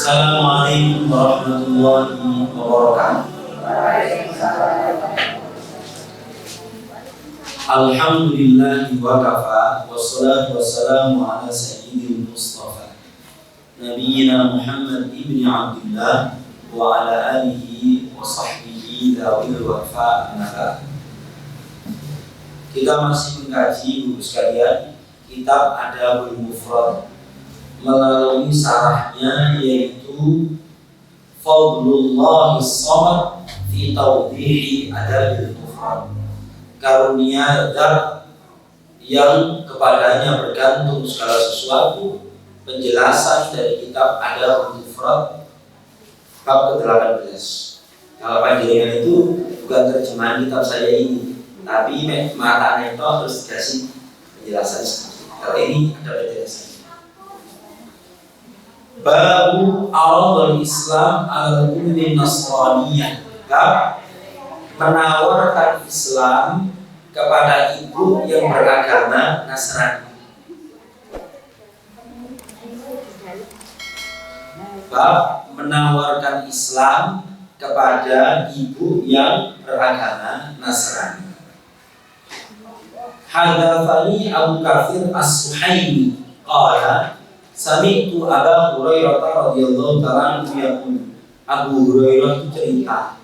Assalamualaikum warahmatullahi wabarakatuh. Alhamdulillahi wa kafa, wassalatu wassalamu ala sayyidil mustafa Nabiyyina Muhammad ibn Abdullah wa ala alihi wa sahbihi dhawil wafa anaka. Kita masih mengkaji buku sekalian kitab Adabul Mufrad melalui sarahnya, yaitu Fadlullah As-Samad fi Tawdihi Adabil Mufrad, karunia zat yang kepadanya bergantung segala sesuatu. Penjelasan dari kitab Adabul Mufrad bab ke-18. Kalau panjenengan itu bukan terjemahan kitab saya ini, tapi mata itu harus dikasih penjelasan. Kalau ini ada penjelasan. Babu aradul Islam al-ummi Nasraniyah, bab menawarkan Islam kepada ibu yang beragama Nasrani. Bab menawarkan Islam kepada ibu yang beragama Nasrani. Hadatsani Abu Katsir As-Suhaimi qala sami'tu Abu Hurairah radhiyallahu ta'ala anhu yaqul. Abu Hurairah itu cerita,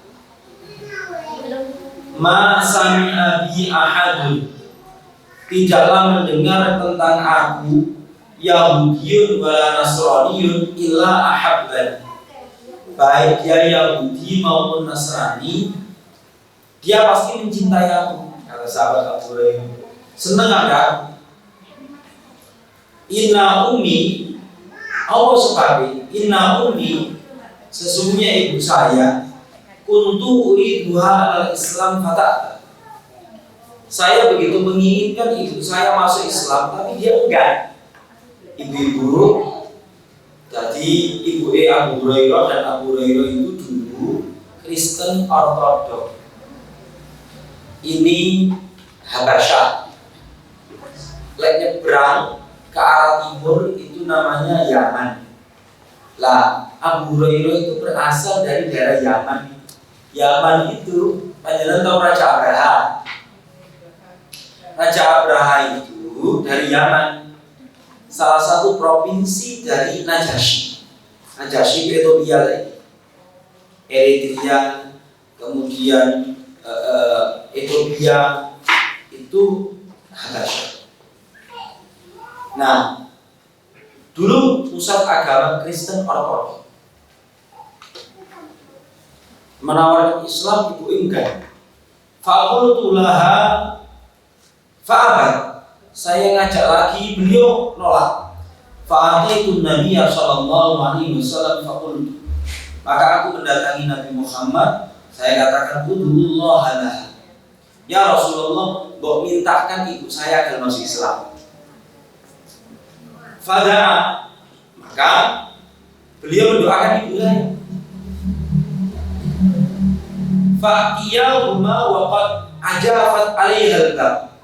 ma sami'a bi ahadun, tidaklah mendengar tentang aku Yahudiyun wa Nasraniyun illa ahabban, baik dia Yahudi maupun Nasrani, dia pasti mencintai aku. Kata sahabat Abu Hurairah, senang ada aku. Inna ummi, Allah sebab inna ummi, sesungguhnya ibu saya, kuntu uriduha al-Islam fata'ta, saya begitu menginginkan ibu saya masuk Islam, tapi dia enggak. Ibu-ibu, jadi ibu Abu Hurairah, dan Abu Hurairah itu dulu Kristen Ortodok. Ini Habasyah, lek nyebrang ke arah timur itu namanya Yaman. Lah, Abu Hurairah itu berasal dari daerah Yaman. Yaman itu, panjenengan tahu Raja Abraha. Raja Abraha itu dari Yaman, salah satu provinsi dari Najasyi. Najasyi Ethiopia lagi, Eritrea, kemudian Ethiopia, itu Habasyah. Nah, dulu pusat agama Kristen Ortodok. Menawarkan Islam ibu enggak. Faqultu laha fa'abat, saya ngajak lagi, beliau nolak. Fa'ataitu Nabiya sallallahu alaihi wasallam faqultu, maka aku mendatangi Nabi Muhammad, saya katakan udhullah laha, ya Rasulullah, mbok mintakan ibu saya agar masuk Islam. Fada'a, maka beliau mendoakan ibu saya. Fa'iyahuma waqad ajafat alaihal bab,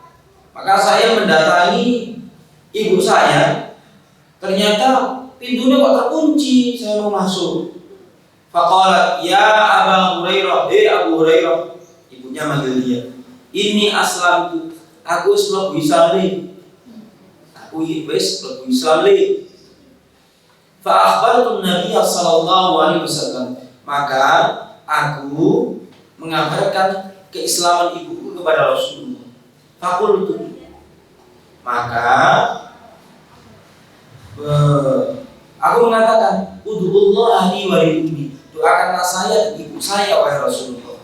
maka saya mendatangi ibu saya, ternyata pintunya kok terkunci, saya mau masuk. Faqalat ya Abu Hurairah, Abu Hurairah, ibunya manggil dia, ini aslamtu, aku sudah bisa nih, aku wis mlebu Islam li. Fa akhbartu Nabi sallallahu alaihi wasallam, maka aku mengabarkan keislaman ibuku kepada Rasulullah. Faqultu, maka aku mengatakan udhullah li wa li ummi, doakanlah saya dan ibu saya wahai Rasulullah.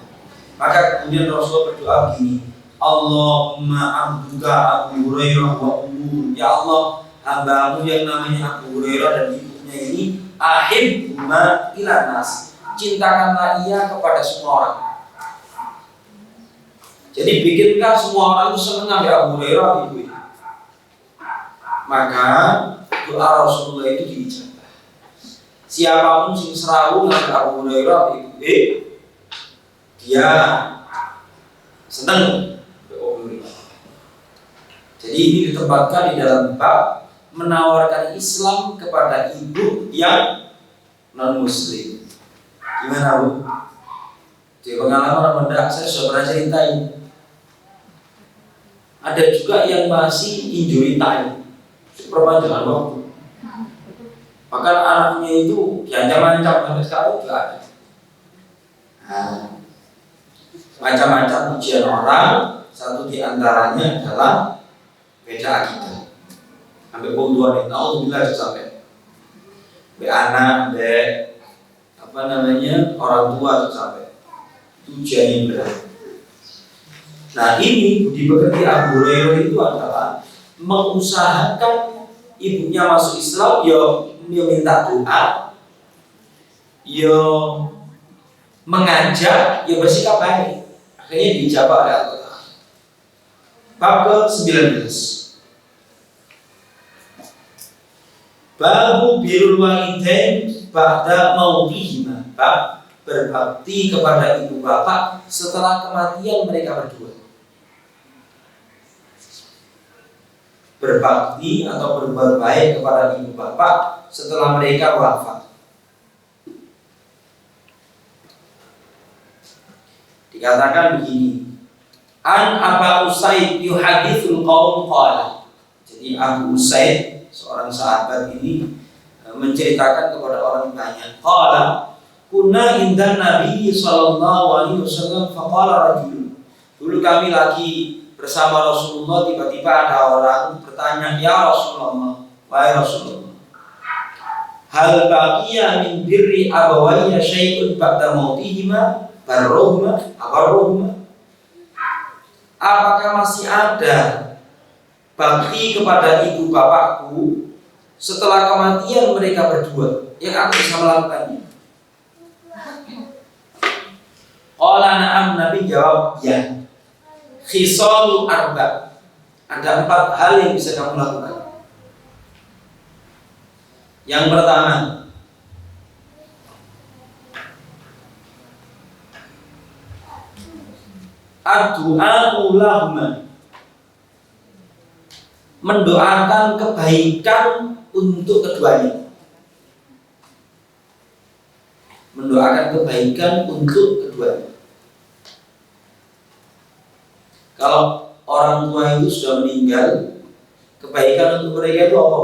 Maka kemudian Rasulullah berdoa begini, Allahumma abduka Abu Hurairah wa ummu, ya Allah, hambamu yang namanya Abu Hurairah dan ibunya ini, ahibbuma ila nas, cintakanlah ia kepada semua orang. Jadi bikinkan semua orang itu senang ambil Abu Hurairah ibu. Maka doa Rasulullah itu diijabah. Siapapun sing serawu ngambil Abu Hurairah ibu, dia senang. Jadi ini ditempatkan di dalam bab menawarkan Islam kepada ibu yang non muslim. Gimana Bu? Di pengalaman mendak saya sudah pernah ceritain. Ada juga yang masih injury time, perpanjangan waktu. Bahkan anaknya itu diancam-ancam sampai sekarang juga ada. Nah, macam-macam ujian orang, satu di antaranya adalah beda akidah. Sampai pembunuhan itu, alhamdulillah sampai be anak, be orang tua sampai ujiannya berat. Nah ini budi pekerti Abu Hurairah itu adalah mengusahakan ibunya masuk Islam, ya minta doa, ya mengajak, ya bersikap baik. Akhirnya dijawab oleh Allah. Bab ke-19. Babu birrul walidain ba'da mautihima. Bab berbakti kepada ibu bapak setelah kematian mereka berdua. Berbakti atau berbuat baik kepada ibu bapak setelah mereka wafat. Dikatakan begini, An Aba Usaid yuhadithul qaum qala. Jadi Abu Usaid, seorang sahabat ini menceritakan kepada orang banyak. Qala kunna indan Nabi sallallahu alaihi wasallam faqala rajul. Dulu kami lagi bersama Rasulullah, tiba-tiba ada orang bertanya, "Ya Rasulullah, wahai Rasulullah, hal baqiya min birri abawayya syai'un ba'da mautihima barrohuma abarrohuma?" Apakah masih ada bakti kepada ibu bapakku setelah kematian mereka berdua yang aku bisa melakukannya? Qala na'am, Nabi jawab, ya. Khisalu arba, ada 4 hal yang bisa kamu lakukan. Yang pertama, ad-du'a'u lahuma, mendoakan kebaikan untuk keduanya. Mendoakan kebaikan untuk keduanya. Kalau orang tua itu sudah meninggal, kebaikan untuk mereka itu apa?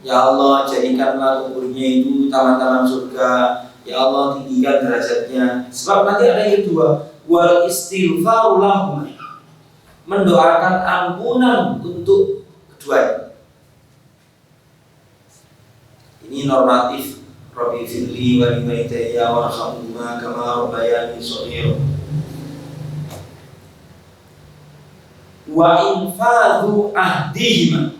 Ya Allah, jadikanlah kuburnya itu taman-taman surga. Ya Allah, tinggikan derajatnya. Sebab nanti ada yang kedua, wal istighfaru lahum, mendoakan ampunan untuk keduanya. Ini normatif. Rabbi firli wa liwalidayya warhamhuma kama rabbayani shaghira. Wa infadhu ahdihima,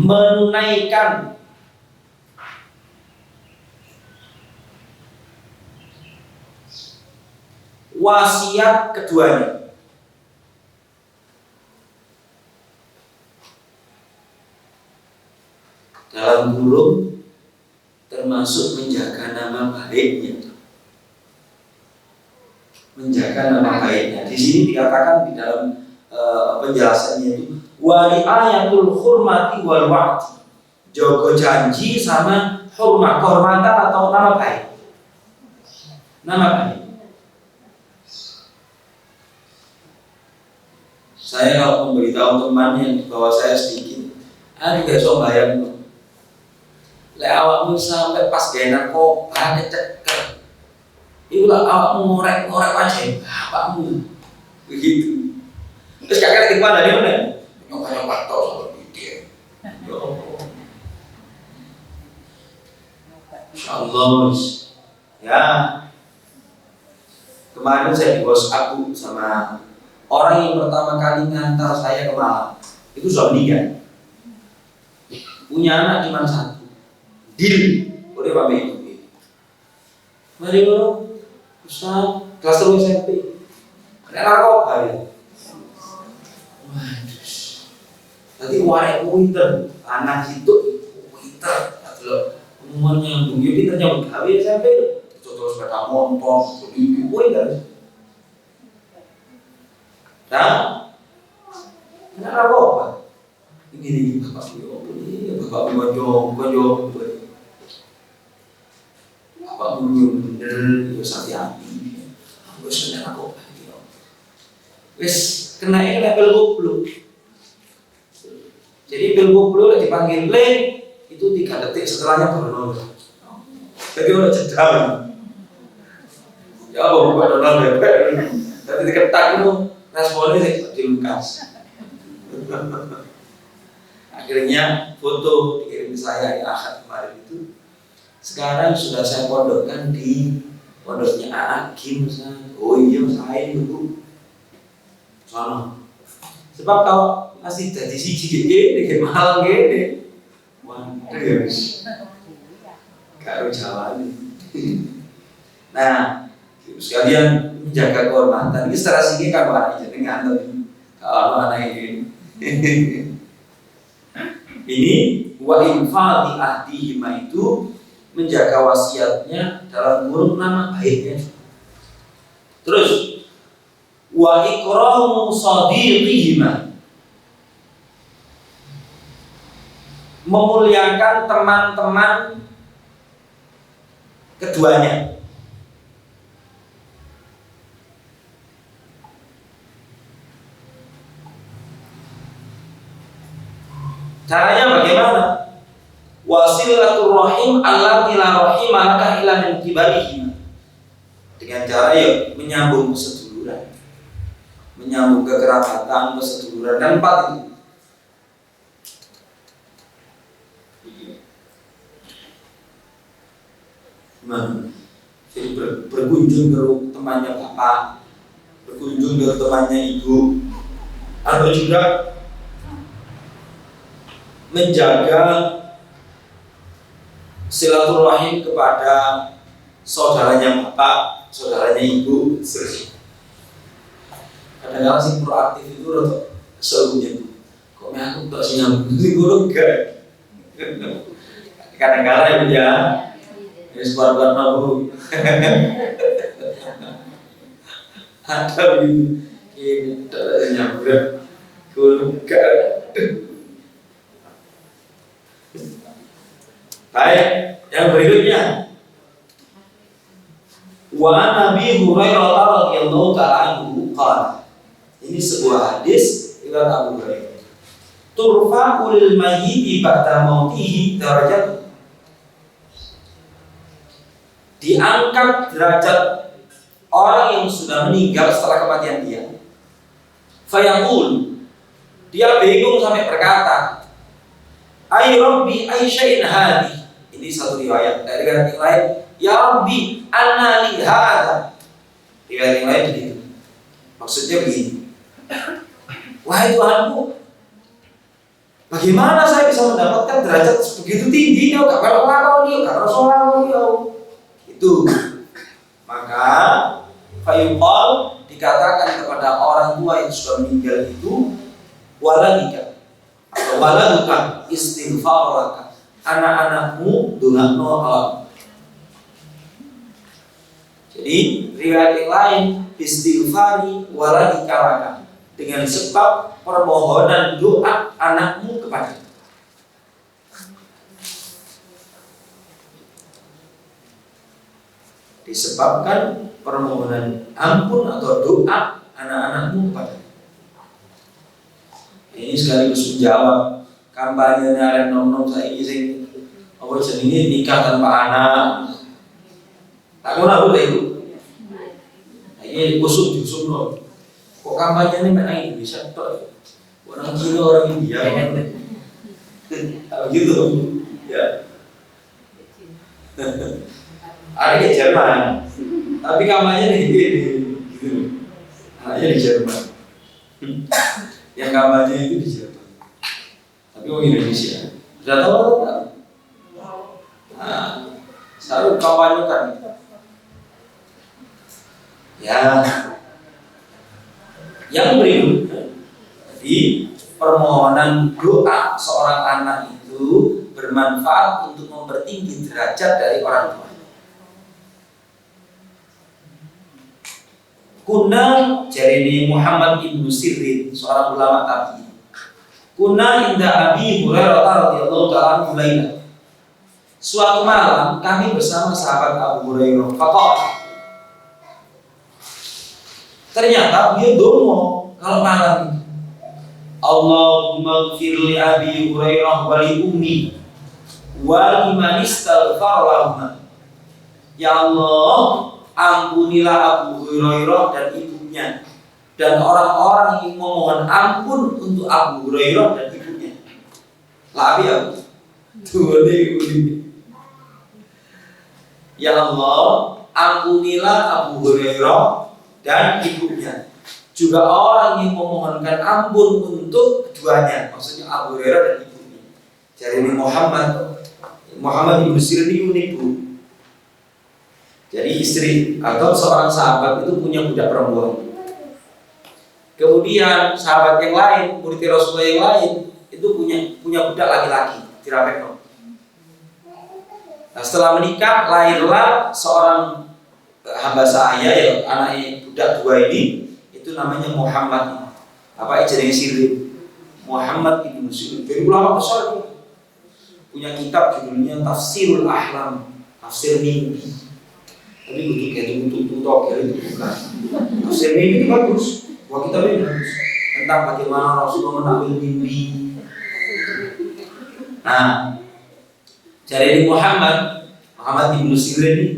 menunaikan wasiat keduanya. Dalam kurung termasuk menjaga nama baiknya. Menjaga nama baiknya. Di sini dikatakan di dalam penjelasannya itu wali ayatul hurmati wal wa'ti, jaga janji sama hormat, kehormatan atau nama baik. Nama baik. Saya kalau memberitahu teman yang di bawah saya sedikit, juga so bayang tuh. Lek awakmu sampai pas genar kok ada ceker. Itulah awakmu ngorek-ngorek wajah bapakmu. Begitu. Terus kakek lagi pada di mana? Nyoba-nyoba tau sama dia. Ya Allah. Insyaallah. Ya. Kemarin saya di WhatsApp sama orang yang pertama kali ngantar saya ke Malang. Itu sudah meninggal. Punya anak cuma 1. Dil, boleh pamit itu. Mari bro, Ustaz, kelas 3 SMP. Kena narkoba ya. Waduh. Tadi warek pinter, anak itu pinter, atau umumnya dunia pinternya gawe SMP. Contoh sepeda motor, itu pinter. Nah, kena narkoba. bener, yo hati-hati. Wis kena aku iki. Wis kena pil goblok. Jadi pil goblok dipanggil le itu 3 detik setelahnya berenang. Jadi orang cedal. Ya Allah, bukan Donald ya. Tapi diketak itu responnya sih dilukas. Akhirnya foto dikirim ke saya di Ahad kemarin itu. Sekarang sudah saya pondokkan di pondoknya Agim. Oh iya, saya dulu sana. Sebab kalau masih jadi siji gede, mahal gede. Waduh, karo Jawa ini. Nah, sekalian menjaga kehormatan. Ini secara singkat kan anak jenengan kalau anak ini. Ini wa infadhi ahdihima itu menjaga wasiatnya dalam kurung nama baiknya. Terus wa ikramu sadiqihima, memuliakan teman-teman keduanya. Caranya bagaimana? Wasilatul rahim allati la rahima laka illa min kibarihim. Dengan cara ya menyambung keseduluran, menyambung kekerabatan, keseduluran dan 4 itu. Jadi berkunjung ke temannya bapak, berkunjung ke temannya ibu, atau juga menjaga silaturahim kepada saudaranya bapak, saudaranya ibu. Kadang-kadang sih proaktif itu rotok keseluruhnya. Kok aku tak nyambung di guru gak? Kadang-kadang ya. Ini sebuah nabu. Ada ini tidak nyambung guru gak. Baik, yang berikutnya wa Nabi Hurairah radhiyallahu ta'ala anhu qala. Ini sebuah hadis riwayat Abu Hurairah. Turfa'ul mayyiti ba'da mautihi darajat. Diangkat derajat orang yang sudah meninggal setelah kematian dia. Fayaqul, dia bingung sampai berkata, ay Rabbi ay syai'in hadi. Ini satu riwayat. Dari riwayat yang lain, ya Rabbi anna li hadha. Riwayat yang lain begitu. Maksudnya begini, wahai Tuhanku, bagaimana saya bisa mendapatkan derajat begitu tinggi? Gak kalau ngelakoni, gak kalau itu. Maka fayuqal, dikatakan kepada orang tua yang sudah meninggal itu, waladika atau waladuka istighfaraka, anak-anakmu dongakno Allah. Jadi riwayat yang lain istighfari waladika laka, dengan sebab permohonan doa anakmu kepada. Disebabkan permohonan ampun atau doa anak-anakmu kepada. Ini sekaligus menjawab kampanye arek nom-nom saiki sing apa jenenge nikah tanpa anak. Tak ngono lho itu. Ini usuk diusukno. Kok kampanye ini mek Indonesia tok. Orang Cina, orang India. Gitu. Ya. Ada di Jerman. Tapi kampanye di gitu. Hanya di Jerman. Yang kampanye itu di Jerman. Tapi orang Indonesia. Sudah tahu atau enggak? Nah, selalu kampanye kan. Ya. Yang berikutnya, jadi permohonan doa seorang anak itu bermanfaat untuk mempertinggi derajat dari orang tua. Kuna jarini Muhammad ibnu Sirin, seorang ulama tabi'in. Kuna inda Abi Hurairah radhiyallahu ta'ala anhu laila. Suatu malam kami bersama sahabat Abu Hurairah. Ternyata dia dongo kalau malam itu. Allahumma ighfir li Abi Hurairah wa li ummi wa liman istaghfar lahum. Ya Allah, ampunilah Abu Hurairah dan ibunya dan orang-orang yang memohon ampun untuk Abu Hurairah dan ibunya. Labi aku. Ya Allah, ampunilah Abu Hurairah dan ibunya. Juga orang yang memohonkan ampun untuk keduanya, maksudnya Abu Hurairah dan ibunya. Jadi ini Muhammad ibn Sirin ini unik, Bu. Jadi istri atau seorang sahabat itu punya budak perempuan. Kemudian sahabat yang lain, murid Rasulullah yang lain itu punya budak laki-laki, dirapekno. Nah, setelah menikah lahirlah seorang hamba sahaya ya, anaknya budak dua ini, itu namanya Muhammad. Apa jenenge Sirin? Muhammad ibn Sirin. Jadi ulama besar itu. Punya kitab judulnya Tafsirul Ahlam, tafsir mimpi. Tapi butuh kayak itu bukan. Tafsir mimpi itu bagus. Wah, kitab ini bagus tentang bagaimana Rasulullah menakwil mimpi. Nah, jadi Muhammad ibn Sirin ini,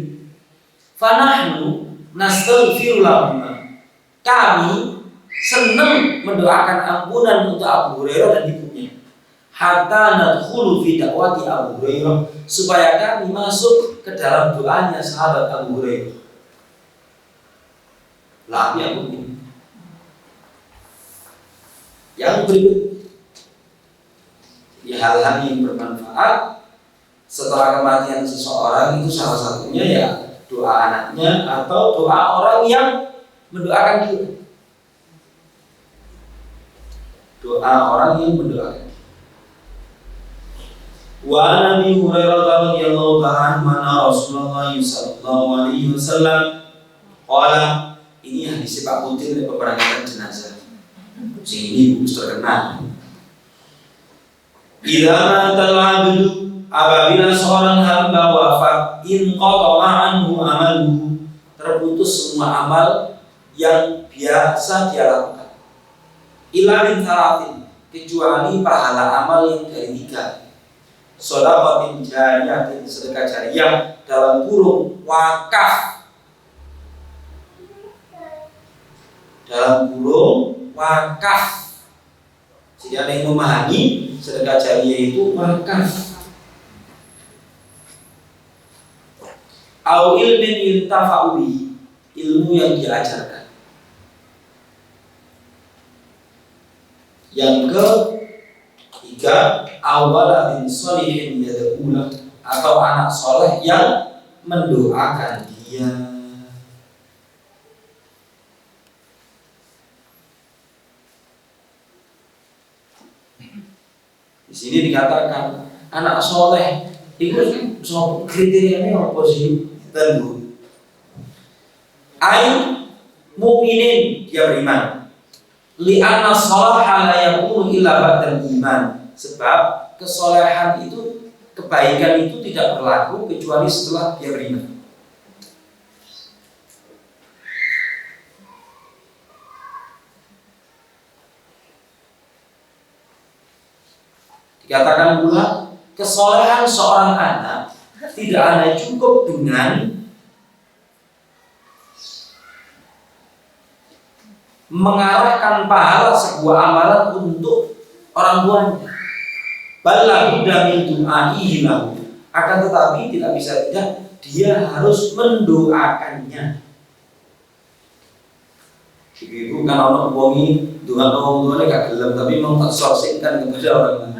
fanahnu nastaghfiru lahum. Kami senang mendoakan ampunan untuk Abu Hurairah dan ibunya. Hatta nadkhulu fi da'wati Abu Hurairah, supaya kami masuk ke dalam doanya sahabat Abu Hurairah. Lah, ya begini. Yang berikut, ya, hal-hal yang bermanfaat setelah kematian seseorang itu salah satunya ya doa anaknya atau doa orang yang mendoakan dia. Doa orang yang mendoakan. Wa Nabi Hurairah radhiyallahu ta'ala anhu Rasulullah sallallahu alaihi wasallam qala, ini hadis Pak Putih dari peperangan jenazah. Sini buku terkenal. Idza matal 'abdu, apabila seorang hamba wafat, in qata'a anhu amaluhu, terputus semua amal yang biasa dia lakukan. Illa min salatin, kecuali pahala amal yang dari 3. Shadaqatin jariyatin, sedekah jariyah, dalam kurung wakaf. Dalam kurung wakaf. Jadi ada yang memahami sedekah jariyah itu wakaf. Au ilmin yuntafa'u bihi, ilmu yang diajarkan. Yang ketiga, awaladin sholihin yad'ulah, atau anak soleh yang mendoakan dia. Di sini dikatakan anak soleh itu kriterianya apa sih? Tentu ain mukminin, dia beriman. Li'anna sholaha la yakunu illa ba'dal iman, sebab kesolehan itu, kebaikan itu tidak berlaku kecuali setelah dia beriman. Dikatakan pula kesolehan seorang anak tidak hanya cukup dengan mengarahkan pahala sebuah amalan untuk orang tuanya. Bala buddha min du'aihi lahu, akan tetapi tidak bisa tidak, dia harus mendoakannya. Ibu kan orang ngomongin dengan orang tuanya gak gelem, tapi mengabsorpsikan kepada orang lain.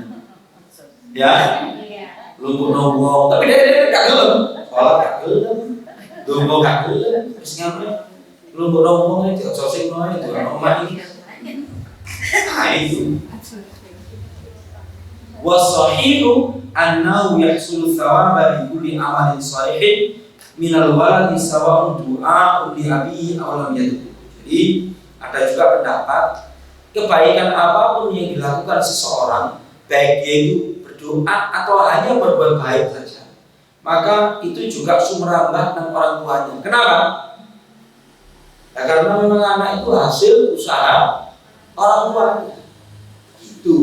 Ya, lumpuh ngomong, tapi dia gak gelem, sholat gak gelem, dongo gak gelem, terus ngapain? Lumpuh ngomong aja, absorpsi aja, itu orang ini. Nah itu. Wasahihu annahu yahsulu thawaba bi kulli amalin shalihin minal waladi sawa'un du'a li abihi aw lam yad'u. Jadi ada juga pendapat kebaikan apapun yang dilakukan seseorang, baik dia itu berdoa atau hanya berbuat baik saja, maka itu juga sumerambah dengan orang tuanya. Kenapa? Ya, karena memang anak itu hasil usaha orang tuanya. Itu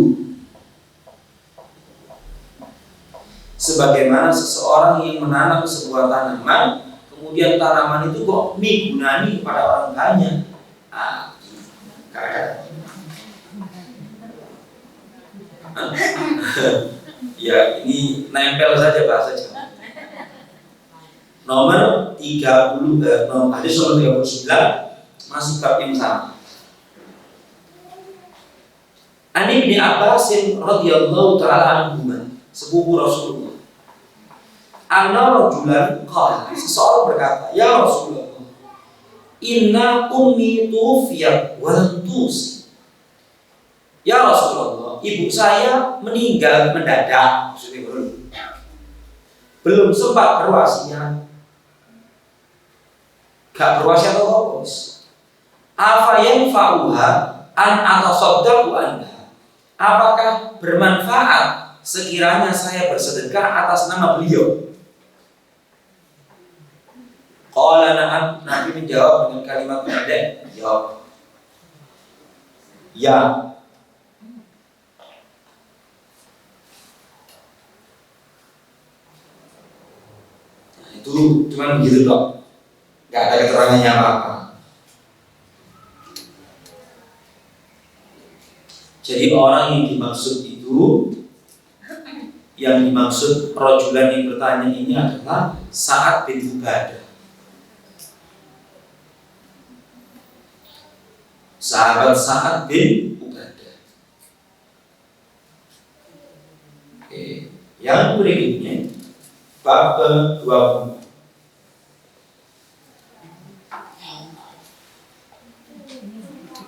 sebagaimana seseorang yang menanam sebuah tanaman, kemudian tanaman itu kok migunani kepada orang tuanya. Ya, ini nempel saja bahasa Jawa. Nomor 30, hadis nomor 39 masih bab yang sama. Ani bin Abbas radhiyallahu taala anhu, sepupu Rasulullah. Anna rajulan qala, seseorang berkata, "Ya Rasulullah, inna ummi tuwfiyat wa lam tusi." Ya Rasulullah, ibu saya meninggal mendadak, maksudnya belum sempat berwasiat. Gak berwasiat apa? Afa yanfa'uha an atasaddaqu anha. Apakah bermanfaat sekiranya saya bersedekah atas nama beliau? Qala na'am. Nabi menjawab dengan kalimat pendek, jawab, ya. Itu cuma begitu dok, nggak ada keterangannya apa-apa. Jadi orang yang dimaksud itu, yang dimaksud rajulan yang bertanya ini adalah Sa'ad bin Ubadah, sahabat Sa'ad bin Ubadah. Oke. Yang berikutnya bab ke-20.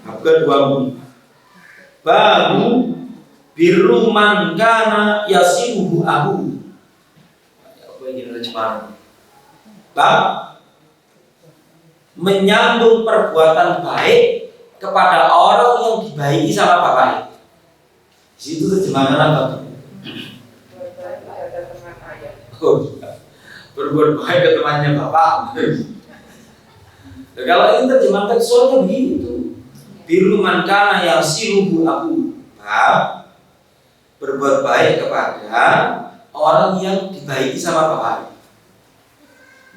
Bab ke-20. Babu birru man kana yasimuhu abu. Apa ini terjemahan? Bab menyambung perbuatan baik kepada orang yang dibaiki sama bapaknya. Di situ terjemahan apa? Berbuat baik ke temannya bapak. Nah, kalau ini terjemahan tekstualnya begitu. Biru man kana yasiruhu abu. Berbuat baik kepada orang yang dibaiki sama bapak.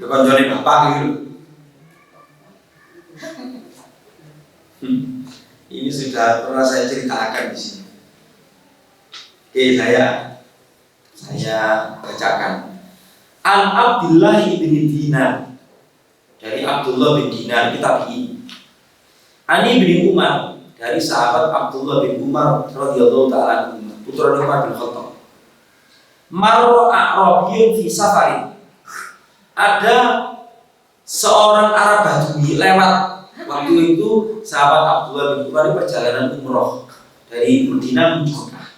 Ya konjone bapak gitu. Ini sudah pernah saya ceritakan di sini. Oke, saya bacakan. An Abdullah bin Dinar, dari Abdullah bin Dinar kita ini. Ani bin Umar, dari sahabat Abdullah bin Umar radhiyallahu taala anhu, putra Umar bin Khattab. Marra A'rabiyyun fi safarin. Ada seorang Arab Badui lewat. Waktu itu sahabat Abdullah bin Umar perjalanan umroh dari Madinah menuju Mekah.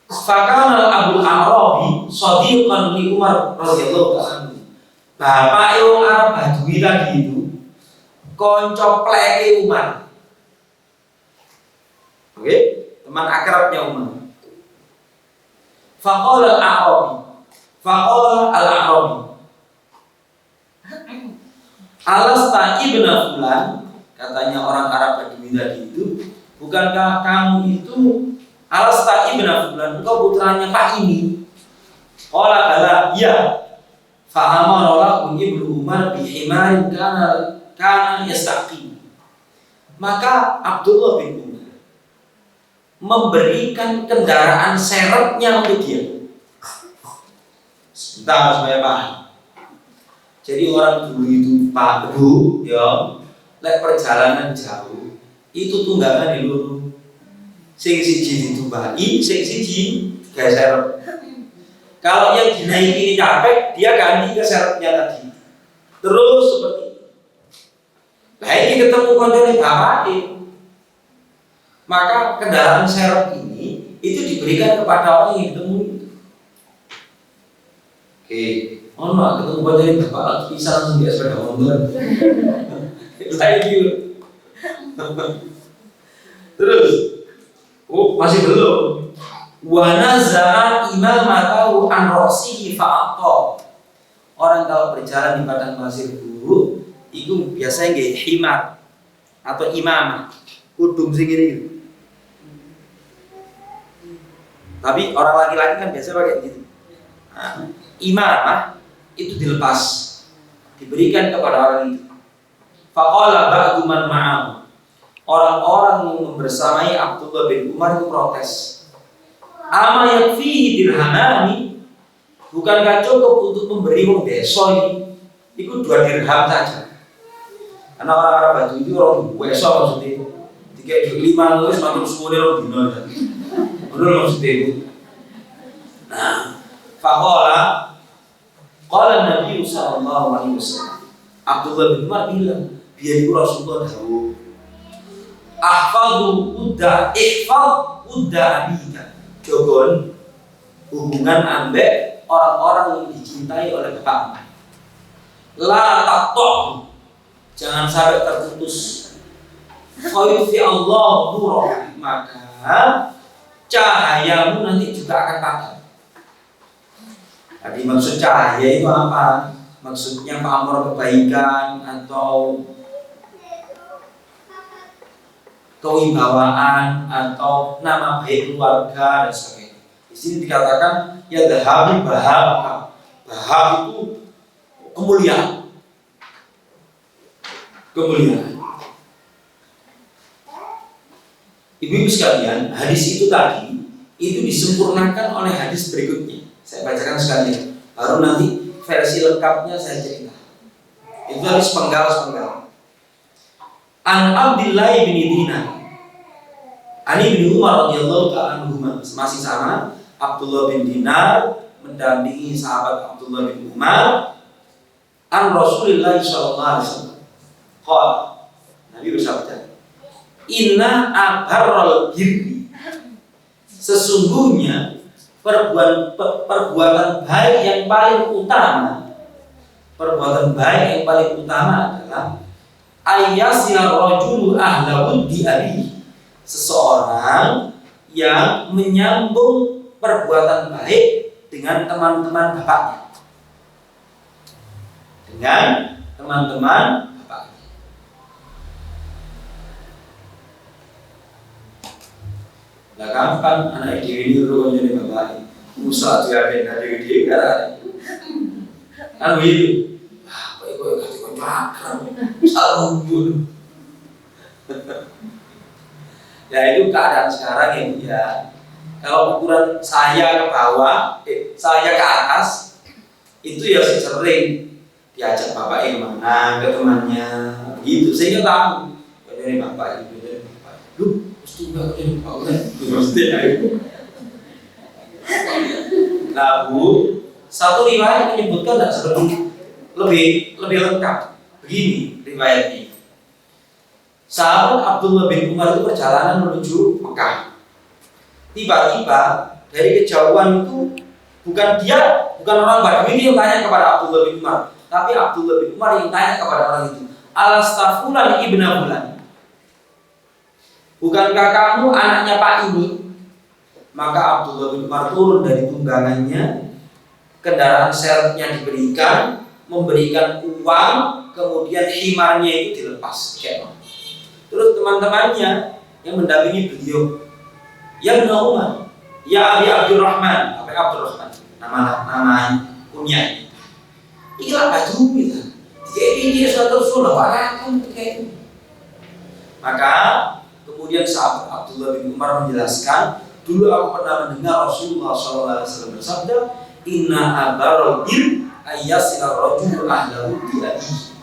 Fakana Abu Arabi shadiqan li Umar radhiyallahu ta'ala. Bapak yang Arab Badui tadi itu konco pleke Umar. Oke, teman akrabnya Umar. Faqala al-Arabi Alasta ibna fulan, katanya orang Arab Badui tadi itu, bukankah kamu itu Alasta ibna fulan, engkau putranya Pak ini? Qala kala, iya. Fa'amara lahu ibnu Umar bihimarin kana yastaqim. Maka Abdullah bin Umar memberikan kendaraan serepnya untuk dia. Sebentar supaya paham. Jadi orang dulu itu Pak Bu, ya, lek perjalanan jauh itu tunggangan di luru. Sing siji ditumbaki, sing siji geser. Kalau yang dinaiki ini capek, dia ganti ke serepnya tadi. Terus seperti itu. Nah ini ketemu koncone bapake. Maka kendaraan serep ini itu diberikan kepada orang yang ketemu itu. Oke. Oh no, ketemu koncone bapak bisa langsung dia sepeda motor. Thank you. Terus, oh masih belum. Wa nazara imamatahu an ra'sihi fa'atta. Orang kalau berjalan di padang pasir buruk itu biasanya nggih himar atau imamah, kudung sing ngene. Tapi orang laki-laki kan biasa pakai gitu. Nah, imamah itu dilepas, diberikan kepada orang itu. Faqala ba'du man ma'ahu. Orang-orang yang bersamai Abdullah bin Umar itu protes. Ama yakfihi dirhamani, bukankah cukup untuk memberi wong desa ini? Itu 2 dirham saja. Karena orang-orang Batu itu orang desa maksudnya. Tiga 5 terus matur suwune orang dino. Bener maksudnya itu. Nah, faqala Nabi sallallahu alaihi wasallam. Abdullah bin Umar bilang, biar itu Rasulullah dawuh. Ihfadhu udda abika. Jogon hubungan ambek orang-orang yang dicintai oleh bapakmu. La taqta, jangan sampai terputus. Khayufi Allah nurah, maka cahayamu nanti juga akan padam. Tadi maksud cahaya itu apa? Maksudnya pamor kebaikan atau kewibawaan atau nama baik keluarga dan sebagainya. Di sini dikatakan ya dhahabi bahab. Bahab itu kemuliaan. Ibu-ibu sekalian, hadis itu tadi itu disempurnakan oleh hadis berikutnya. Saya bacakan sekalian. Baru nanti versi lengkapnya saya cerita. Itu hadis penggal. An Abdillah bin Dinar, Ani bin Umar radhiyallahu ta'ala anhuma, masih sama. Abdullah bin Dinar mendampingi sahabat Abdullah bin Umar. An Rasulullah sallallahu alaihi wasallam. Qala, Nabi bersabda, inna abarral birri, sesungguhnya perbuatan baik yang paling utama adalah ayyasila rajulu ahla wuddi abihi, seseorang yang menyambung perbuatan baik dengan teman-teman bapaknya. Lah kapan anak dewi ini ro njene bapake. Musa diaden adik dewi kan. Kan begitu. Ah, kok kasih kon makan. Salubun. Ya itu keadaan sekarang ya. Kalau ukuran saya ke bawah, saya ke atas, itu ya sering diajak bapaknya kemana, ke temannya, gitu. Sehingga tahu, ini bapak, ini bapak. Lu mesti nggak ini bapak, mesti ayo. Nah bu, satu riwayat menyebutkan tidak lebih lengkap. Begini riwayatnya. Sahabat Abdullah bin Umar itu perjalanan menuju Mekah. Tiba-tiba dari kejauhan itu bukan orang Badui yang tanya kepada Abdullah bin Umar, tapi Abdullah bin Umar yang tanya kepada orang itu, alastafulan ibna bulan, bukankah kamu anaknya Pak ini? Maka Abdullah bin Umar turun dari tunggangannya, kendaraan serepnya diberikan, memberikan uang, kemudian himarnya itu dilepas. Terus teman-temannya yang mendampingi beliau, ya Ibnu Umar, ya Abi Abdurrahman, nama kunyah. Ikilah baju kita. Jadi dia suatu sunnah walaupun kayak. Maka kemudian sahabat Abdullah bin Umar menjelaskan, dulu aku pernah mendengar Rasulullah SAW bersabda, inna abarul bir ayyasila rajul ahlahu bi abihi.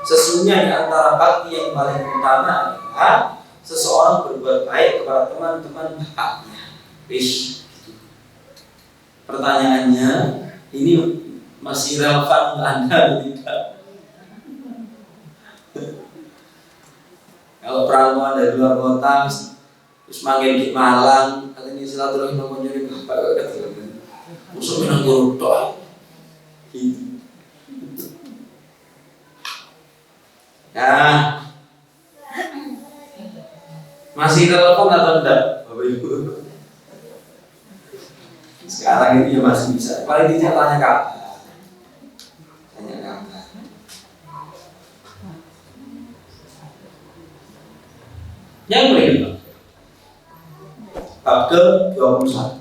Sesungguhnya di antara bakti yang paling utama adalah seseorang berbuat baik kepada teman-teman bapaknya. Pertanyaannya, ini masih relevan untuk Anda atau tidak? Kalau perantauan dari luar kota, terus manggil di Malang, katanya silaturahmi mau nyari bapak, katanya musuh minang guru doa. Ya, masih relevan atau tidak, Bapak Ibu? Sekarang itu ya masih bisa. Paling tidak tanya kabar. Tanya kabar. Yang berikutnya bab ke-21.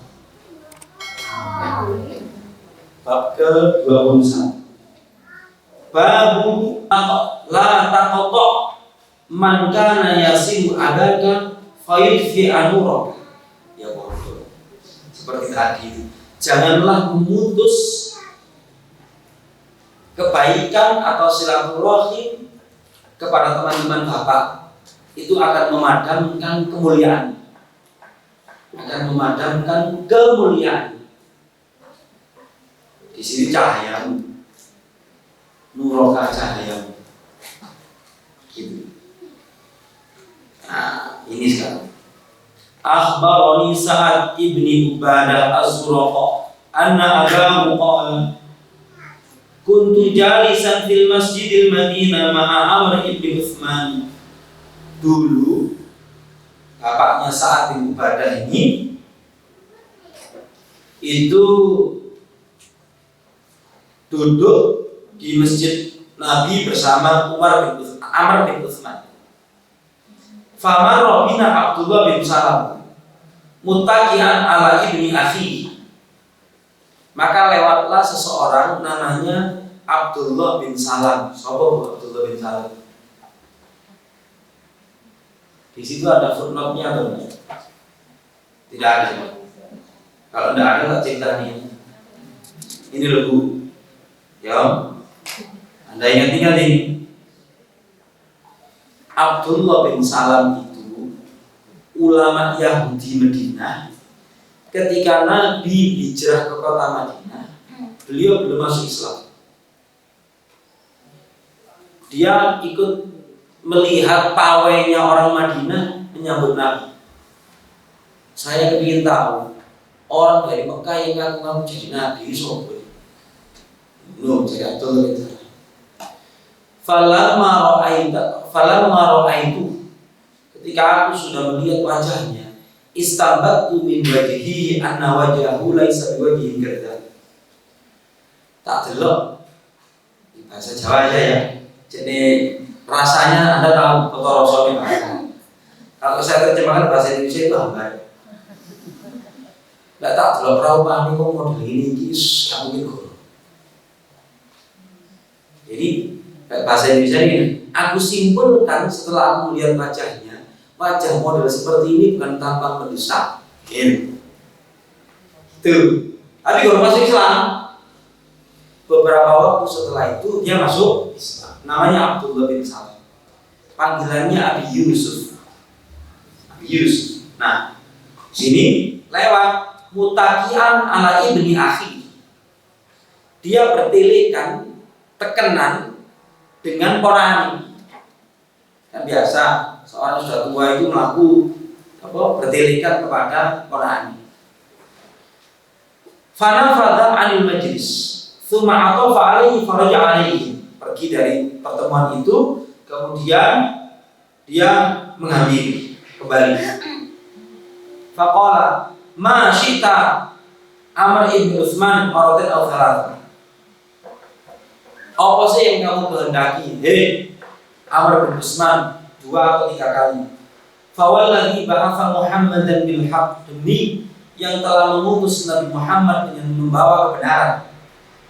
Bab ke-21. Babu la taqta man kana yasimu adaka fayudfi anuraka. Ya bodoh. Seperti tadi, janganlah memutus kebaikan atau silaturahim kepada teman-teman Bapak. Itu akan memadamkan kemuliaan. Akan memadamkan kemuliaan. Di sini cahaya, nuraka cahaya, gitu. Nah, ini sekarang. Akhbarani Sa'ad ibni Ubadah Az-Zuraqa anna abahu qala kuntu jalisan fil masjidil Madinah ma'a Amr ibn Uthman. Dulu bapaknya Sa'ad bin Ubadah ini itu duduk di masjid Nabi bersama Amr bin Uthman. Famar bina Abdullah bin Salam muttaqian ala ibni akhi. Maka lewatlah seseorang namanya Abdullah bin Salam. Siapa Abdullah bin Salam? Di situ ada footnote-nya atau tidak? Tidak ada. Kalau tidak ada, tak cerita nih. Ini loh Bu. Ya, Anda ingat-ingat ini. Abdullah bin Salam itu ulama Yahudi Madinah. Ketika Nabi hijrah ke kota Madinah, beliau belum masuk Islam. Dia ikut melihat pawainya orang Madinah menyambut Nabi. Saya ingin tahu orang dari Mekah yang ngaku-ngaku jadi Nabi sopo. Belum jadi Abdullah bin Salam. Falamma ra'aitu, ketika aku sudah melihat wajahnya, istambattu min wajhihi anna wajhahu laisa biwajhin kadzab. Tak delok bahasa Jawa aja ya. Jadi rasanya Anda tahu ketorosonya bahasa. Kalau saya terjemahkan bahasa Indonesia itu hambar. Enggak tak delok perahu panik kok model ini guys, enggak mungkin kok. Jadi bahasa Indonesia ini, aku simpulkan setelah aku melihat wajahnya, wajah model seperti ini bukan tampang mendesak. Tuh. Tapi kalau masuk Islam, beberapa waktu setelah itu dia masuk Islam. Namanya Abdullah bin Salam. Panggilannya Abi Yusuf. Abi Yusuf. Nah, sini lewat mutakian ala ibni akhi. Dia bertelekan, tekenan dengan Qur'an. Kan biasa seorang sudah tua itu bertelekan kepada Qur'an. Fanafadha 'anil majlis, tsumma atafa 'alaihi faraja 'alaihi. Pergi dari pertemuan itu, kemudian dia mengambil kembali. Faqala ma syi'ta Amr ibn Uthman maratan aw thalatha. Apa sih yang kamu kehendaki? Hei Amr bin Uthman, 2 atau 3 kali. Fawalladhi ba'atha Muhammadan bil haqq, demi yang telah mengutus Nabi Muhammad dengan membawa kebenaran.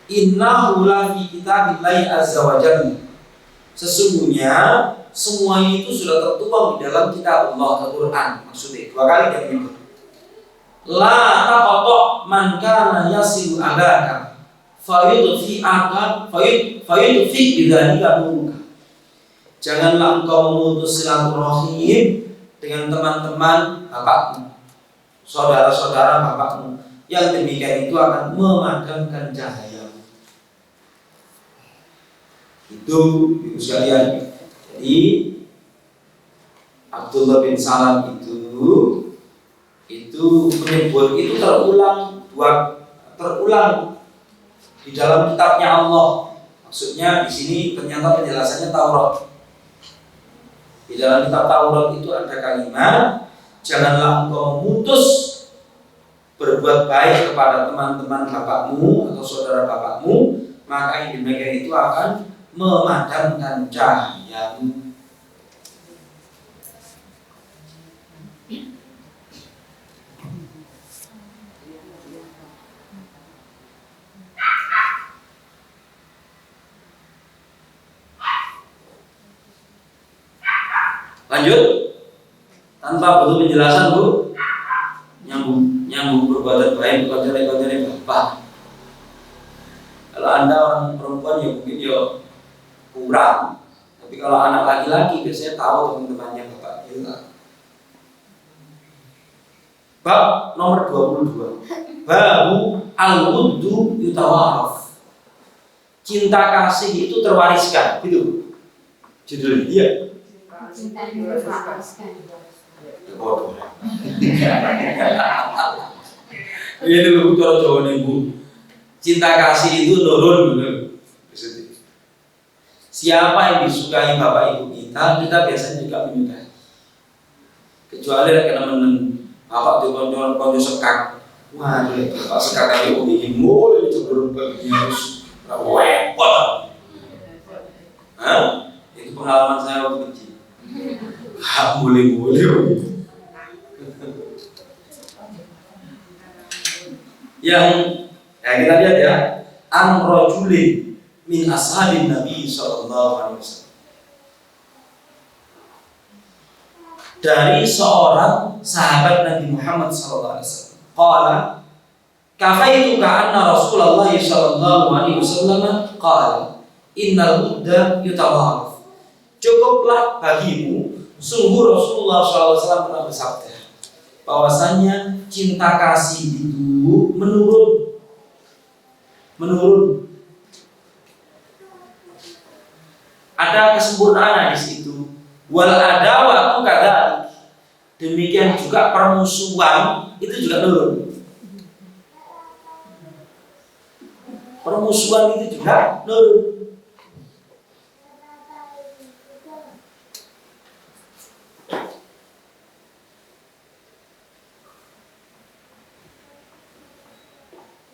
Innahu la fi kitabillahi azza wa jalla. Sesungguhnya semua itu sudah tertuang di dalam kitab Allah, Al-Qur'an. Maksudnya 2 kali dia menyebut. La taqta man kana yasilu adaka fayudfi bidzalika muka. Janganlah engkau memutus silaturahim dengan teman-teman bapakmu, saudara-saudara bapakmu. Yang demikian itu akan memadamkan cahaya. Itu ibu sekalian. Jadi Abdullah bin Salam itu menyebut, itu terulang di dalam kitabnya Allah. Maksudnya di sini ternyata penjelasannya Taurat. Di dalam kitab Taurat itu ada kalimat, janganlah engkau memutus berbuat baik kepada teman-teman bapakmu atau saudara bapakmu, maka yang demikian itu akan memadamkan cahayamu. Lanjut, tanpa butuh penjelasan Bu, nyambung perbuatan baik bukan cara bapak. Kalau Anda orang perempuan ya mungkin ya kurang, tapi kalau anak laki-laki biasanya tahu teman-temannya bapak kita. Bab nomor 22. Babu al-wuddu yutawaraf. Cinta kasih itu terwariskan, gitu. Judul dia. Cinta itu terwariskan. Bodoh. Ini lu cara Jawa nih Bu. Cinta kasih itu nurun bener. Siapa yang disukai bapak ibu kita biasanya juga menyukai. Kecuali teman-teman bapak tuh konco sekak. Wah, bapak sekak kali ini mulai cenderung harus repot. Itu pengalaman saya waktu kecil. Gak boleh. Yang kita lihat ya, an-rajulin min ashabin Nabi sallallahu alaihi wasallam. Dari seorang sahabat Nabi Muhammad sallallahu alaihi wasallam. Qala kafaituka anna Rasulullah sallallahu alaihi wasallam qala innal budda yutawaraf. Cukuplah bagimu, sungguh Rasulullah sallallahu alaihi wasallam pernah bersabda bahwasanya cinta kasih itu menurun. Ada kesempurnaan di situ. Wal adawatu kadzalik. Demikian juga permusuhan itu juga menurun. Permusuhan itu juga menurun.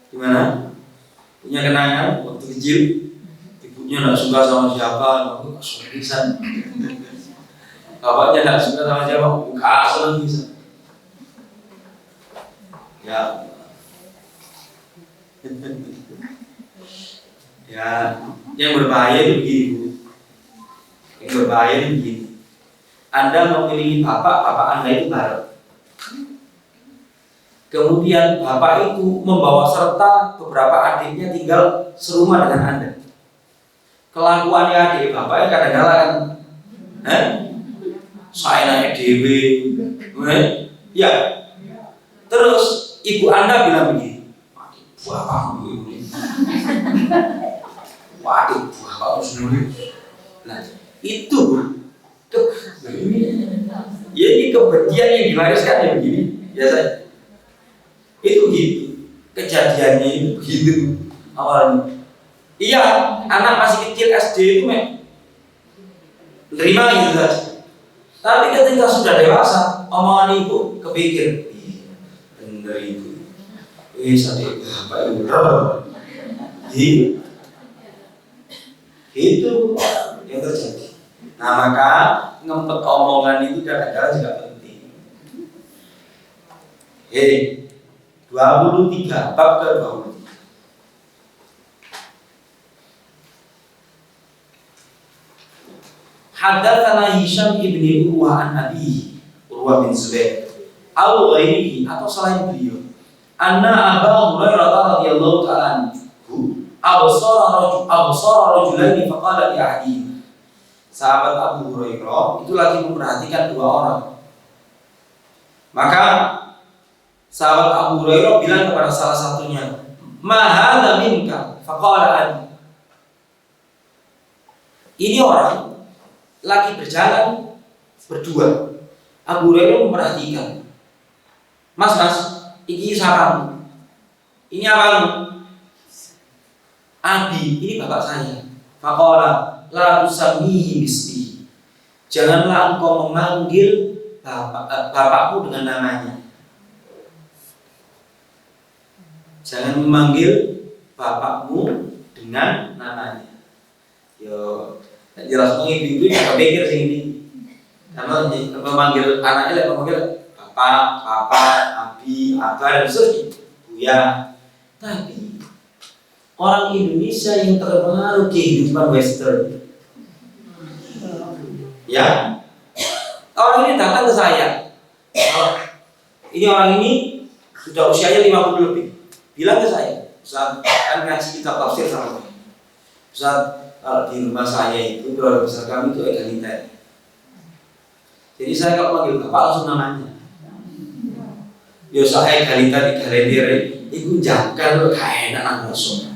Gimana? Punya kenangan waktu kecil ibunya tidak suka sama siapa, aku senang bisa. Bapaknya tidak suka sama siapa, aku senang bisa. Ya, ya, yang berbahaya itu begini. Yang berbahaya itu begini. Anda memiliki bapak Anda itu barat. Kemudian bapak itu membawa serta beberapa adiknya tinggal serumah dengan Anda. Kelakuannya adik bapaknya kadang-kadang saya naik DW, ya. Terus ibu Anda bilang begini, bapakmu ini, waduh, bapakmu sendiri. Nah, itu ya ini kebencian yang diwariskan ya begini, biasanya. Itu begitu, kejadiannya itu begitu awalnya. Iya, anak masih kecil SD itu nerima gitu saja. Tapi ketika sudah dewasa, omongan ibu kepikir, bener ibu, adik apa ibu, itu yang terjadi. Nah maka ngempet omongan itu kadang-kadang juga penting. 23, bab ke-23. Haddatsana Hisham ibn Urwah an Abi Urwah bin Zubair atau ghairihi atau selain beliau. Anna Abu Hurairah radhiyallahu ta'ala anhu absara rajulaini faqala li ahadihima. Sahabat Abu Hurairah itu lagi memperhatikan dua orang. Maka sahabat Abu Hurairah bilang kepada salah satunya, "Ma hadza minka?" Faqala ani. Ini orang lagi berjalan berdua. Abu Hurairah memperhatikan. Mas, ini sahabatmu. Ini apa? Abi, ini bapak saya. Faqala la tusammihi bismi. Janganlah engkau memanggil bapakmu dengan namanya. Jangan memanggil bapakmu dengan namanya. Yo, jelas ibu itu nggak pikir sih ini. Karena memanggil anaknya, memanggil bapak, papa, abi, abah, dan seterusnya, buya. Tapi orang Indonesia yang terpengaruh kehidupan Western, ya, orang ini datang ke saya. Ini orang ini sudah usianya 50 lebih. Bilang ke saya, Ustaz, kan ngaji kitab tafsir sama saya. Ustaz, kalau di rumah saya itu keluarga besar kami itu egaliter. Jadi saya kalau panggil bapak langsung namanya. Ya saya egaliter, itu jangkar lo gak enak langsung.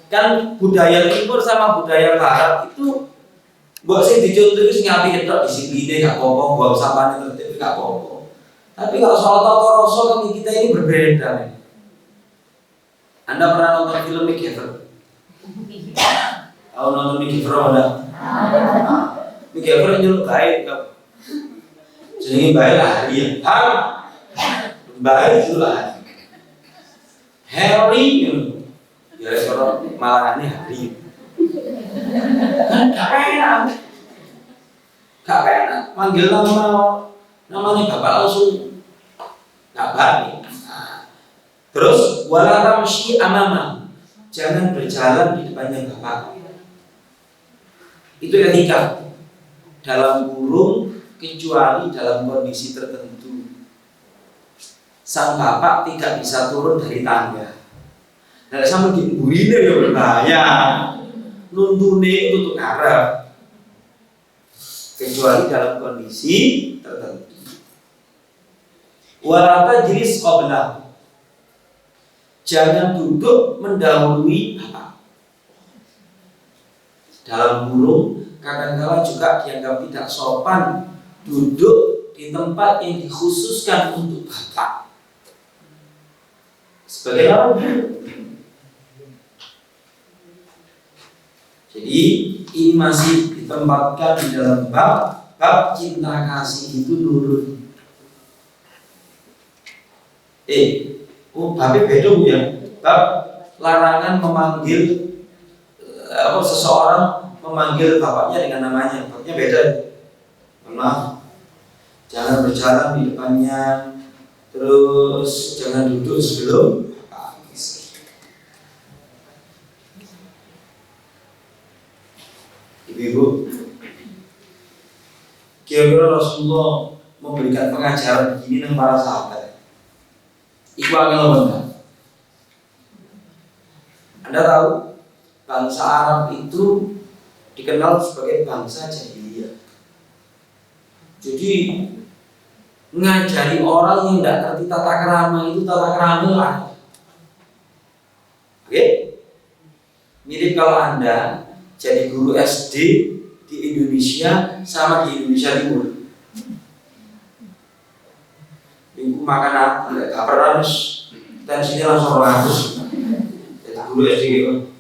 Kan budaya timur sama budaya barat itu buat sih dicontoh itu ngapi ketok disiplinnya gak apa-apa, buang sampahnya tertib gak apa-apa. Tapi kalau soal tata rasa kami kita ini berbeda. Anda pernah nonton film Mick Jagger? Tahu nonton Mick Jagger ada? Mick Jagger nyuruh baik, jadi baik lari, baik itu lari. Harry, ya orang malah ini Harry. Gak enak, manggil namanya bapak langsung gak baik. Terus wala tamshi amama, jangan berjalan di depannya bapak. Itu etika. Dalam kurung kecuali dalam kondisi tertentu. Sang bapak tidak bisa turun dari tangga. Nah, sama diburine ya berbahaya. Nuntune tutup arah. Kecuali dalam kondisi tertentu. Wala tajlis qabla, jangan duduk mendahului bapak. Dalam kurung kadang-kala juga dianggap tidak sopan duduk di tempat yang dikhususkan untuk bapak. Sebagai apa? Jadi ini masih ditempatkan di dalam bab cinta kasih itu nurut. Babnya beda ya. Bab larangan memanggil seseorang memanggil bapaknya dengan namanya. Babnya beda. Maaf. Jangan berjalan di depannya. Terus jangan duduk sebelum Ibu-ibu, kira-kira Rasulullah memberikan pengajaran begini dengan para sahabat. Iku angel benar. Anda tahu bangsa Arab itu dikenal sebagai bangsa jahiliyah. Jadi ngajari orang yang tidak ngerti tata krama itu tata krama lah. Oke? Mirip kalau Anda jadi guru SD di Indonesia sama di Indonesia Timur. Minggu makan apa? Gak pernah harus tensinya langsung 100. Jadi guru SD gitu.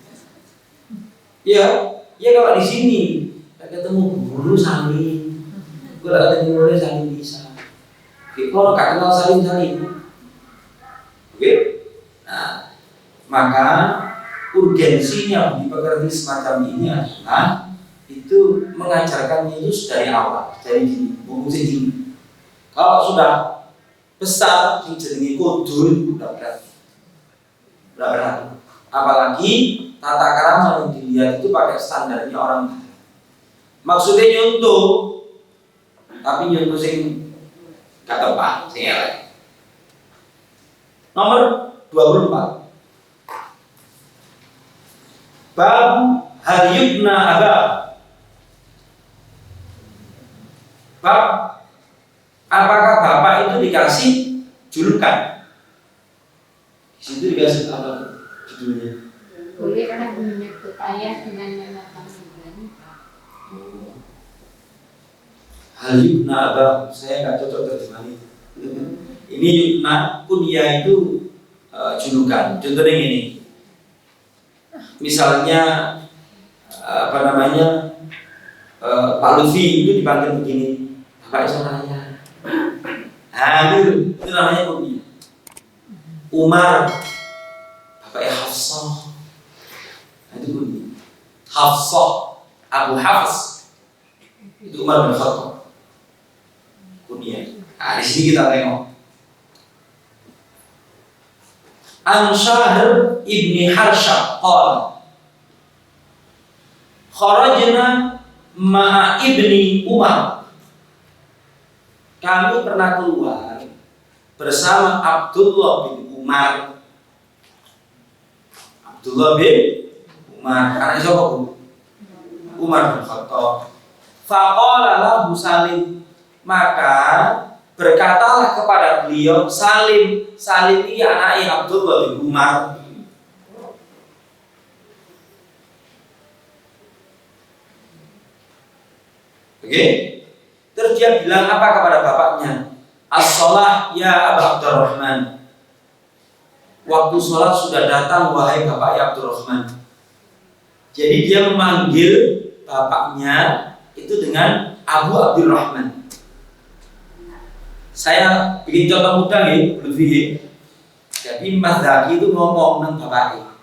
Ya kalau di sini ketemu guru saling, gue ketemu guru saling bisa. Kalau gak kenal saling. Oke? Nah, maka urgensinya dipekerti semacam ini adalah itu mengajarkannya itu dari awal, dari gini, buku segini. Kalau sudah besar, jadi kudul, tidak berat. Apalagi tata krama yang dilihat itu pakai standarnya orang lain. Maksudnya nyuntuh, tapi nyuntuh sing gak tepat, sing elek. Nomor 24. Bab hal yubna abah. Bab apakah bapak itu dikasih julukan? Di situ dikasih apa judulnya? Boleh kan menyebut ayah dengan nama panggilan. Hal yubna abah, saya nggak cocok terjemahan itu. Ini yubna kunyah itu julukan. Contohnya ini. Misalnya Pak Lutfi itu dipanggil begini, Bapak Isoraya. Nah itu namanya kunyah. Umar, bapaknya Hafsah. Nah, itu kunyah. Hafsah, Abu Hafs, itu Umar bin Khattab. Kunyah. Nah, di sini kita tengok. An Syahr ibni Harsyah qala kharajna ma'a ibni Umar. Kami pernah keluar bersama Abdullah bin Umar. Abdullah bin Umar, anak siapa Bu? Umar bin Khattab. Faqala lahu Salim, maka berkatalah kepada beliau Salim. Salim ini anaknya Abdullah bin Umar. Oke. Terus dia bilang apa kepada bapaknya? As-shalah ya Abu Abdurrahman. Waktu sholat sudah datang wahai bapak Abdurrahman. Jadi dia memanggil bapaknya itu dengan Abu Abdurrahman. Saya bikin contoh mudah ya, lebih. Jadi Mas Zaki itu ngomong dengan bapaknya.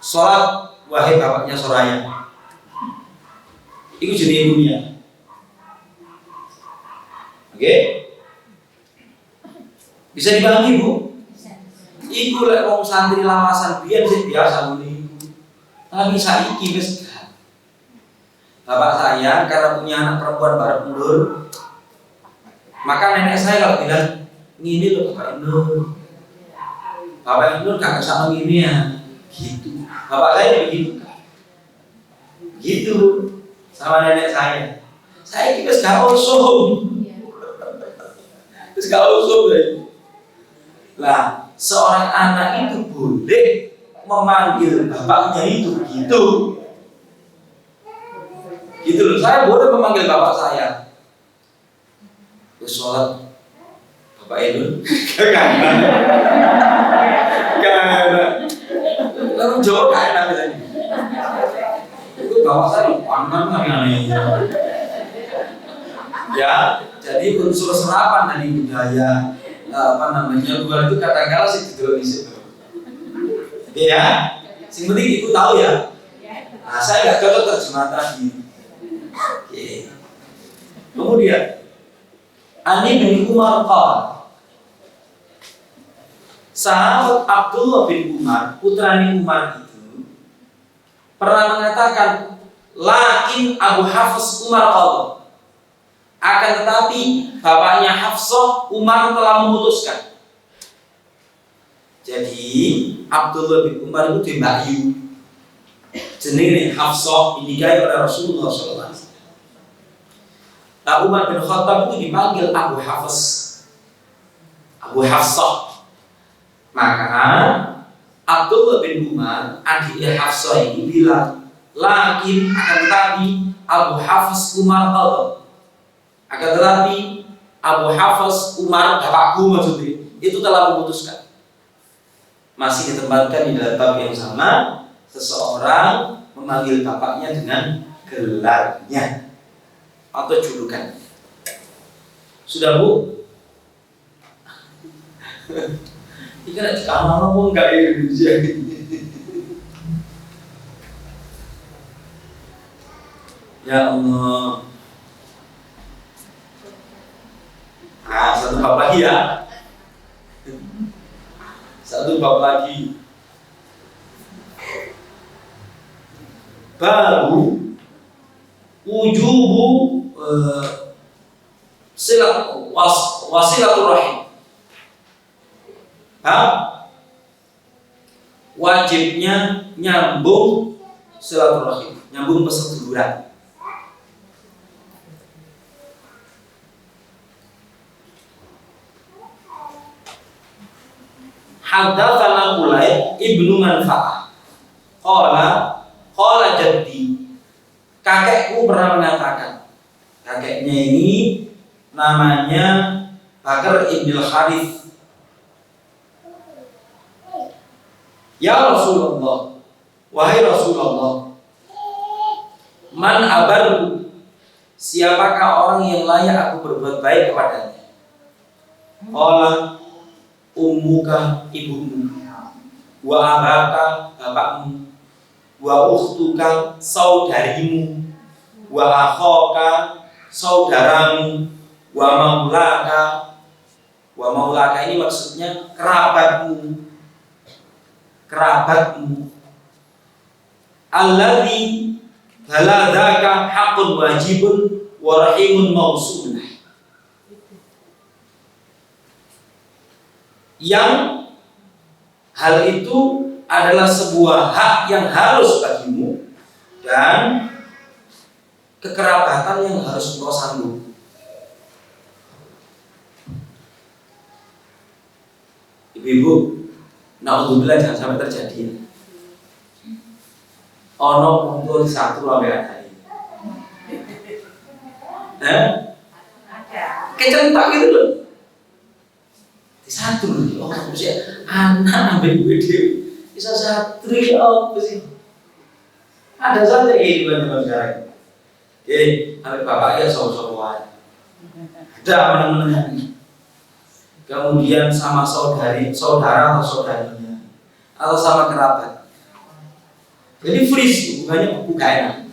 Sholat wahai bapaknya Soraya. Itu jenis ibunya. Oke? Bisa dipahami Bu? Iku lek wong santri lawasan biyen sih biasa ngene iku. Tapi saiki wis gak. Bapak saya karena punya anak perempuan bareng Nur, maka nenek saya kalau bilang ngini loh Bapak Nur. Bapak Nur gak sama ngini ya. Gitu. Bapak saya begitu. Gitu sama nenek saya. Saya kira gak usum. Terus gak usum deh. Lah, seorang anak itu boleh memanggil bapaknya itu gitu. Gitu loh, saya boleh memanggil bapak saya. Terus sholat Bapak itu gak lalu jawab gak enak tadi. Itu bapak saya pangkat aneh. Ya, jadi unsur serapan dari budaya luar itu kadang-kadang sih tidak di situ. Ya, sing penting ibu tahu ya. Nah, saya nggak cocok terjemah tadi. Oke. Kemudian, Ani bin Umar qala, sahabat Abdullah bin Umar, putrani Umar itu pernah mengatakan, lakin Abu Hafs Umar qala. Akan tetapi bapaknya Hafsah Umar telah memutuskan. Jadi Abdullah bin Umar itu dimbakyu. Jenenge Hafsah dinikahi oleh Rasulullah SAW. Nah, Umar bin Khattab itu dipanggil Abu Hafs, Abu Hafsah. Maka Abdullah bin Umar adiknya Hafsah ini bilang, lakin akan tetapi Abu Hafs Umar qala. Akan tetapi Abu Hafs Umar bapakku maksudnya itu telah memutuskan. Masih ditempatkan di dalam bab yang sama, seseorang memanggil bapaknya dengan gelarnya atau julukan. Sudah Bu? Ini kan kamar ngomong nggak Indonesia. Ya Allah. Nah, satu bab lagi ya. Satu bab lagi. Baru wujubu wasilaturrahim. Wajibnya nyambung silaturahim, nyambung perseduluran. Haddatsana Ulay ibnu Manfa'ah qala jaddi, kakekku pernah mengatakan, kakeknya ini namanya Bakar ibn Harith. Ya Rasulullah, wahai Rasulullah, man abaru, siapakah orang yang layak aku berbuat baik kepadanya? Qala, ummuka ibumu, wa abaka bapakmu, wa ukhtuka saudarimu, wa akhaka saudaramu, wa maulaka. Wa maulaka ini maksudnya kerabatmu, alladzi baladzaka haqqun wajibun wa rahimun mausulah, yang hal itu adalah sebuah hak yang harus bagimu dan kekerabatan yang harus engkau sambung. Ibu-ibu, naudzubillah jangan sampai terjadi. Ono kumpul satu ambek ada. Kecentak gitu loh. Di satu loh. Oh, maksudnya anak ambek gue dewe bisa satu ya apa sih? Ada saja ini teman-teman sekarang. Ambek bapak ya sopo-sopoan. Ada meneng-menengan. Kemudian sama saudara atau saudarinya, atau sama kerabat. Jadi freeze, hubungannya bukan enak.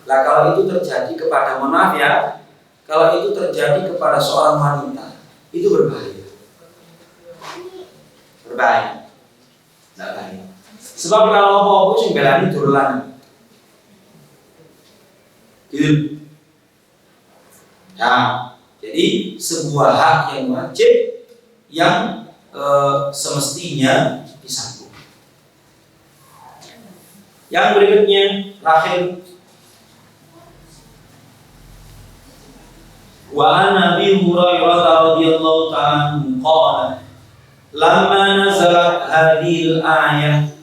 Nah kalau itu terjadi kepada, mohon maaf ya, kalau itu terjadi kepada seorang wanita, itu berbahaya. Tidak bahaya. Sebab kalau apa-apa sing belani dolan. Gitu. Nah, jadi sebuah hak yang wajib yang semestinya disambung. Yang berikutnya, terakhir, wa an Abi Hurairah radhiyallahu ta'ala qala lamma nazalat hadhil ayah,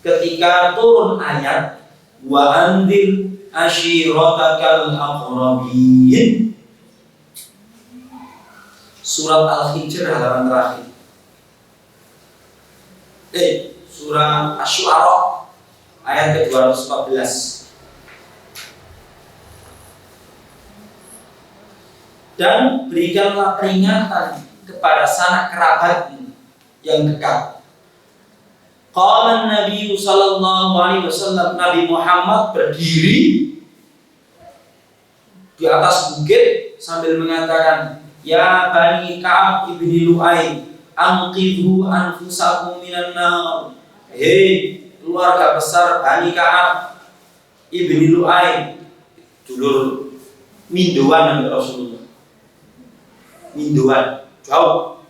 ketika turun ayat wa anzir ashiratakal aqrabin, surat Al-Hijr halaman terakhir. Surah Asy-Syu'ara ayat ke-214. Dan berikanlah peringatan kepada sanak kerabatmu yang dekat. Qala Nabi sallallahu alaihi wasallam, Nabi Muhammad berdiri di atas bukit sambil mengatakan, ya Bani Ka'ab ibni Lu'ay, anqidhu anfusakum minan nar. Hei keluarga besar Bani Ka'ab ibni Lu'ay, dulur minduan Nabi Rasulullah. Minduan, jauh.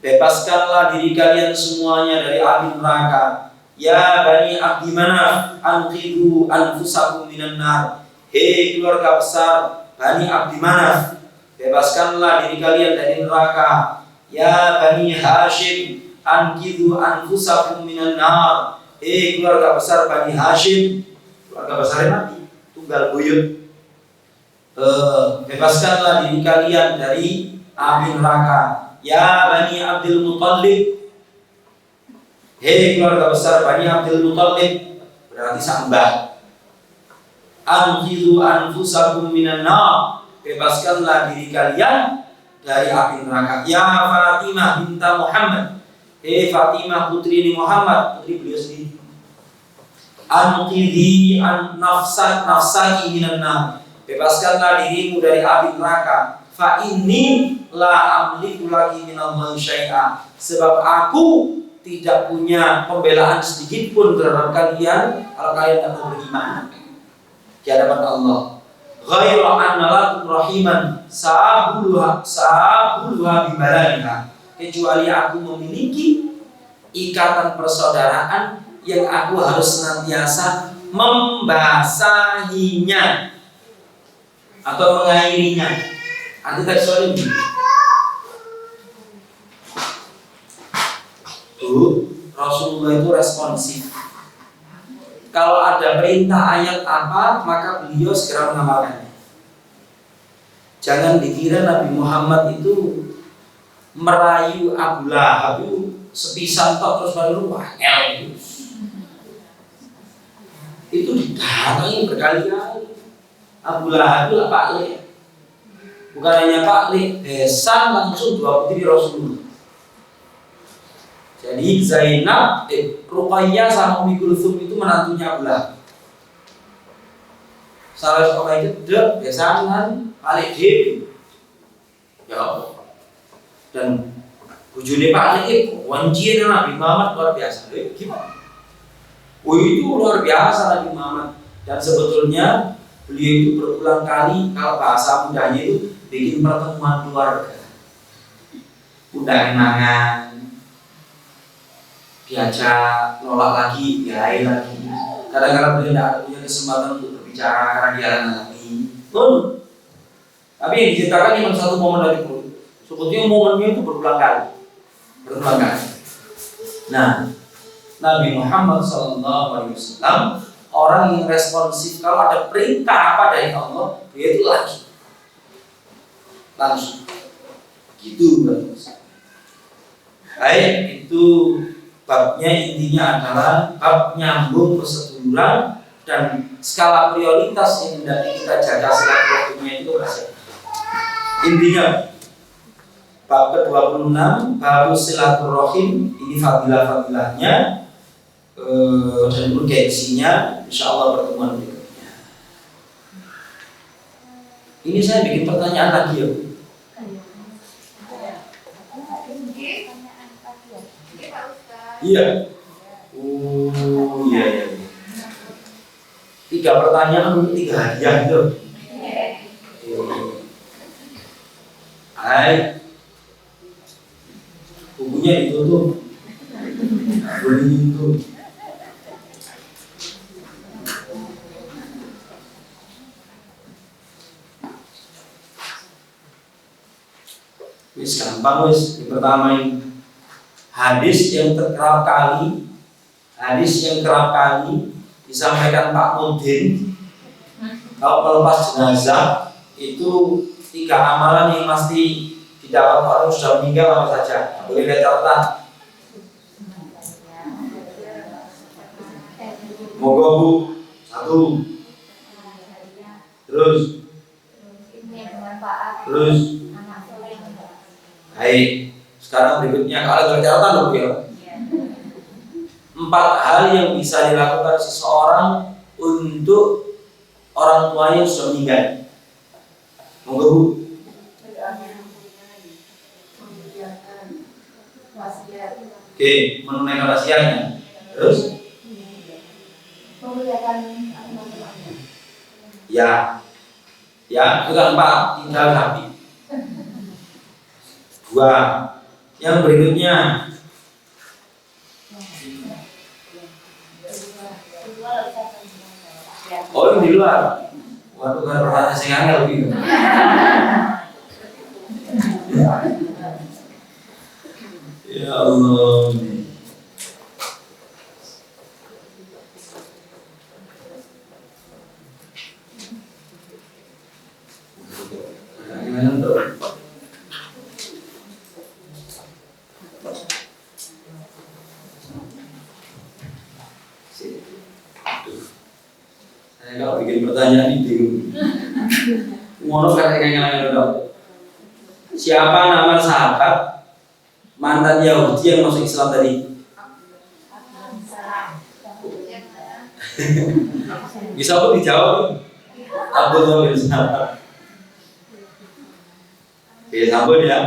Bebaskanlah diri kalian semuanya dari api neraka. Ya Bani Abdi Manaf, anqidhu anfusakum minan nar. Hei keluarga besar Bani Abdi Manaf, bebaskanlah diri kalian dari neraka. Ya Bani Hashim, anqidhu anfusakum minan nar. Hei keluarga besar Bani Hashim, keluarga besar Nabi, tunggal buyut, bebaskanlah diri kalian dari api neraka. Ya Bani Abdul Muttalib, hei keluarga besar Bani Abdul Muttalib, berarti sambah. Anqidhu anfusakum minan nar, bebaskanlah diri kalian dari api neraka. Ya Fatimah binta Muhammad, hei Fatimah putri Muhammad, putri beliau sendiri. Anqidhi nafsaki minan nar, bebaskanlah dirimu dari api neraka. Fa inni la amliku lagi minallahi syai'a, sebab aku tidak punya pembelaan sedikit pun terhadap kalian kalau kalian tidak beriman di hadapan Allah. Ghairu anna lakum rahiman sa'abuluha bibalaniha, kecuali aku memiliki ikatan persaudaraan yang aku harus senantiasa membasahinya atau mengairinya. Nanti tekstualnya begini. Rasulullah itu responsif. Kalau ada perintah ayat apa, maka beliau segera mengamalkannya. Jangan dikira Nabi Muhammad itu merayu Abu Lahab itu sepisan tok terus baru wahel. Itu didatangi berkali-kali. Abu Lahab itu Pak Le. Bukan hanya Pak Li, besan langsung 2 putri Rasulullah. Jadi Zainab, Ruqayyah sama Ummi Kulthum itu menantunya Abu Lahab. Salah satu itu dek besanan Pak Li ya Allah. Dan bujune Pak Li wancian Nabi Muhammad luar biasa. Gimana? Oh itu luar biasa Nabi Muhammad. Dan sebetulnya beliau itu berulang kali kalau bahasa mudahnya itu bikin pertemuan keluarga, undang mangan, diajak nolak lagi, diain lagi. Kadang-kadang beliau tidak punya kesempatan untuk berbicara karena dihalang lagi. Tapi yang diceritakan cuma satu momen dari perut. Sebetulnya momennya itu berulang kali. Nah, Nabi Muhammad SAW orang yang responsif kalau ada perintah apa dari Allah, dia itu langsung gitu. Baik, itu babnya intinya adalah bab nyambung perseduluran dan skala prioritas yang hendak kita jaga silaturahminya itu berhasil. Intinya bab ke-26 bab silaturahim ini fadilah-fadilahnya dan urgensinya, insyaallah pertemuan berikutnya. Ini saya bikin pertanyaan lagi ya. Iya. Iya. 3 pertanyaan 3 hadiah itu. Hai. Bukunya ditutup. Boleh ditutup. Wis gampang wis. Yang pertama ini hadis yang kerap kali disampaikan Pak Mudin kalau melepas jenazah itu 3 amalan yang pasti didapat orang sudah meninggal apa saja. Boleh lihat catatan. Moga Bu. 1. Terus. Baik, sekarang berikutnya kalau catatan loh ya. 4 hal yang bisa dilakukan seseorang untuk orang tuanya yang sudah meninggal. Monggo Bu. Oke, menunaikan wasiatnya. Terus? Ya, itu kan 4, tinggal sapi. 2. Yang berikutnya yang di luar. Waduh, kan pertanyaan sing angel gitu. Ya Allah. Saya kalau bikin pertanyaan ini bingung. Ngono kadang-kadang dong. Siapa nama sahabat mantan Yahudi yang masuk Islam tadi? Bisa pun dijawab. Abdullah bin Salam. Oke, sambut ya.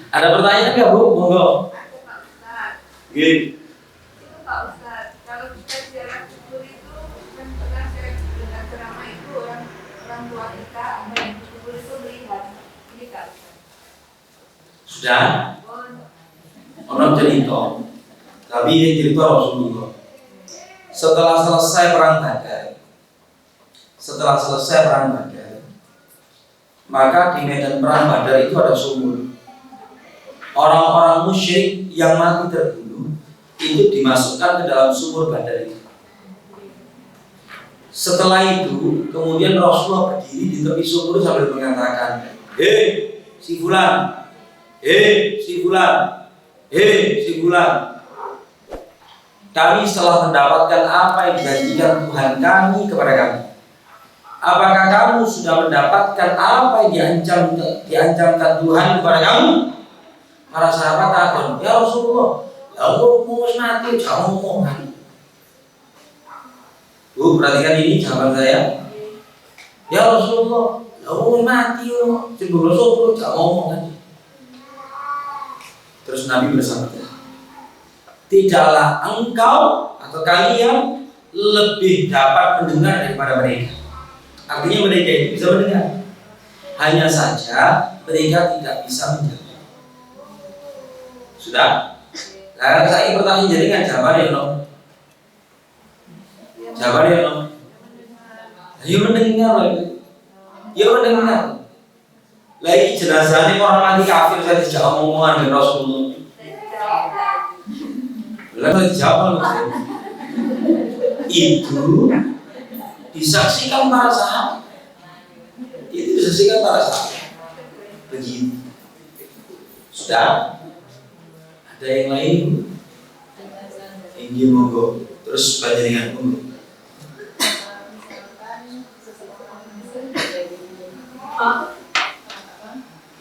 Ada pertanyaan nggak Bu? Monggo. Gini. Pak Ustadz, kalau kita ziarah kubur itu kan pernah saya dengar ceramah itu orang tua kita apa yang di kubur itu melihat ini Kak Ustadz. Sudah? Orang cerita. Tapi ini cerita Rasulullah. Setelah selesai perang Badar, maka di medan perang Badar itu ada sumur. Orang-orang musyrik yang mati terbunuh itu dimasukkan ke dalam sumur Badar itu. Setelah itu, kemudian Rasulullah berdiri di tepi sumur sambil mengatakan, si fulan, kami setelah mendapatkan apa yang dijanjikan Tuhan kami kepada kami. apakah kamu sudah mendapatkan apa yang diancamkan Tuhan kepada kamu? Para sahabat takut, ya Rasulullah, ya Allah mau mati, jangan ngomong. Bu, perhatikan ini jawaban saya. Ya Rasulullah, ya Allah mati, coba Rasulullah jangan ngomong. Terus Nabi bersabda, tidaklah engkau atau kalian lebih dapat mendengar daripada mereka. Artinya mereka itu bisa mendengar, hanya saja mereka tidak bisa menjawab. Sudah? Nah, saya pertanyaan jadi kan jawaban ya no. Jawaban ya no. Ayo mendengar lagi. Ya mendengar. Lagi jenazahnya orang mati kafir saya tidak omongan dengan Rasulullah. Lalu dijawab itu disaksikan para sahabat. Itu disaksikan para sahabat. Begitu. Sudah. Ada yang lain? Ini monggo. Terus baca dengan monggo.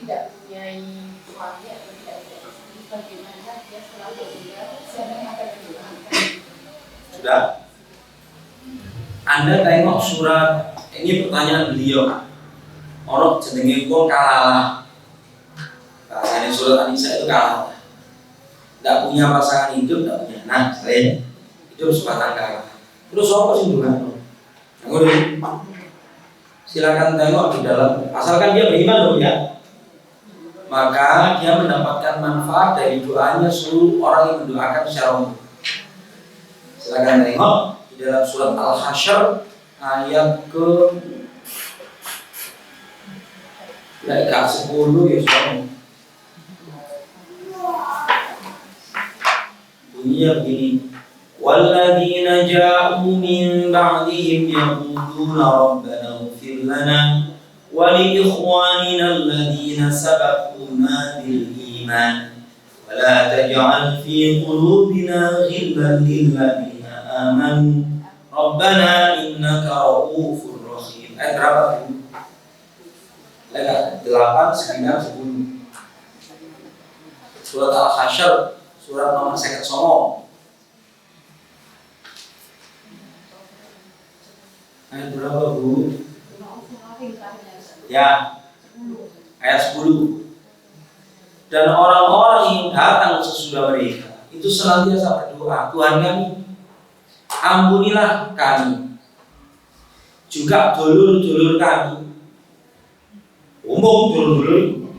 Tidak punya suami atau tidak bagaimana dia selalu siapa yang akan didoakan. Sudah. Anda tengok surat ini pertanyaan beliau. Orang jenenge wong kalalah. Bahasanya surat An-Nisa itu kalah. Tidak punya pasangan hidup, tidak punya anak, saya hidup sebatang kara. Terus apa sih Tuhan? Silakan tengok di dalam. Asalkan dia beriman loh ya, maka dia mendapatkan manfaat dari doanya seluruh orang yang mendoakan secara umum. Silakan tengok di dalam surat Al-Hasyr ayat ke 10 ya soalnya. Bunyinya begini, walladzina ja'u min ba'dihim yaquluna rabbana ighfir lana wa li ikhwanina alladhina sabaquna bil iman wa la taj'al fi qulubina ghillan lil ladzina amanu rabbana innaka ra'ufur rahim. Ayat berapa itu? Ayat 8, 9, 10. Surat Al-Hasyr surat nomor 59. Ayat berapa Bu? Ya, ayat 10. Dan orang-orang yang datang sesudah mereka itu senantiasa berdoa, Tuhan kami, ampunilah kami, juga dulur-dulur kami, umum dulur-dulur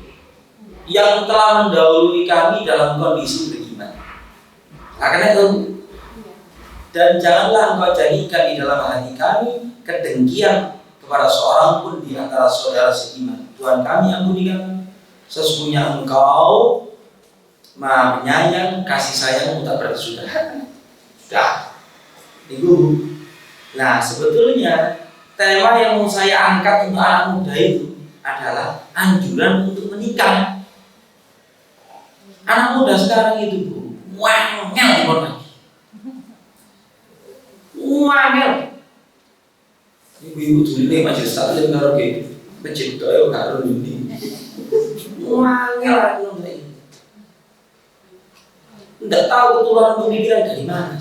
yang telah mendahului kami dalam kondisi beriman. Karena itu, dan janganlah engkau jadikan di dalam hati kami kedengkian kepada seorang pun di antara saudara seiman. Tuhan kami, ampuni kami, sesungguhnya engkau Maha Penyayang, kasih sayang tak berkesudahan. Sudah, Ibu. Nah, sebetulnya tema yang mau saya angkat untuk anak muda itu adalah anjuran untuk menikah. Anak muda sekarang itu Bu, wangel lagi. Wangel. Ibu-ibu dulu ini majelis taklim karo ge pencipta yo karo ini. Wangel aku ini. Enggak tahu ketularan pemikiran dari mana.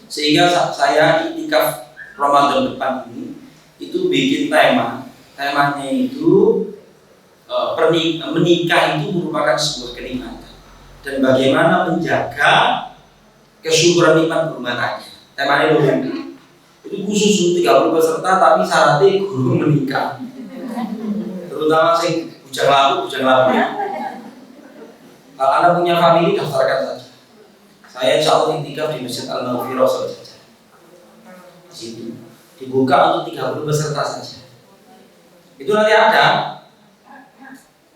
Sehingga saya iktikaf Ramadan depan ini itu bikin tema. Temanya itu menikah itu merupakan sebuah kenikmatan dan bagaimana menjaga kesyukuran nikmat rumah tangga. Temanya itu khusus 30 peserta tapi syaratnya guru menikah, terutama sing bujang laku. Kalau Anda punya famili daftarkan saja. Saya insya Allah iktikaf di Masjid Al-Maghfirah saja. Di situ dibuka untuk 30 peserta saja. Itu nanti ada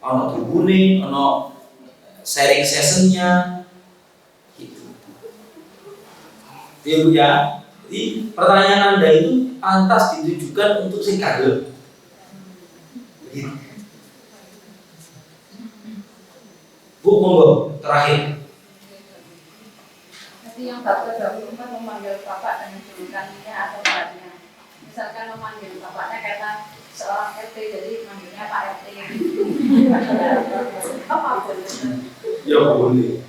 ono turbune, ono sharing sessionnya, gitu. Itu ya. Jadi pertanyaan Anda itu pantas ditujukan untuk si kagel. Begitu. Bu, monggo terakhir. Jadi yang 24 memang memanggil bapak dengan julukannya atau gelarnya. Misalkan memanggil bapaknya karena seorang RT, jadi manggilnya Pak RT. Apa boleh? Ya boleh.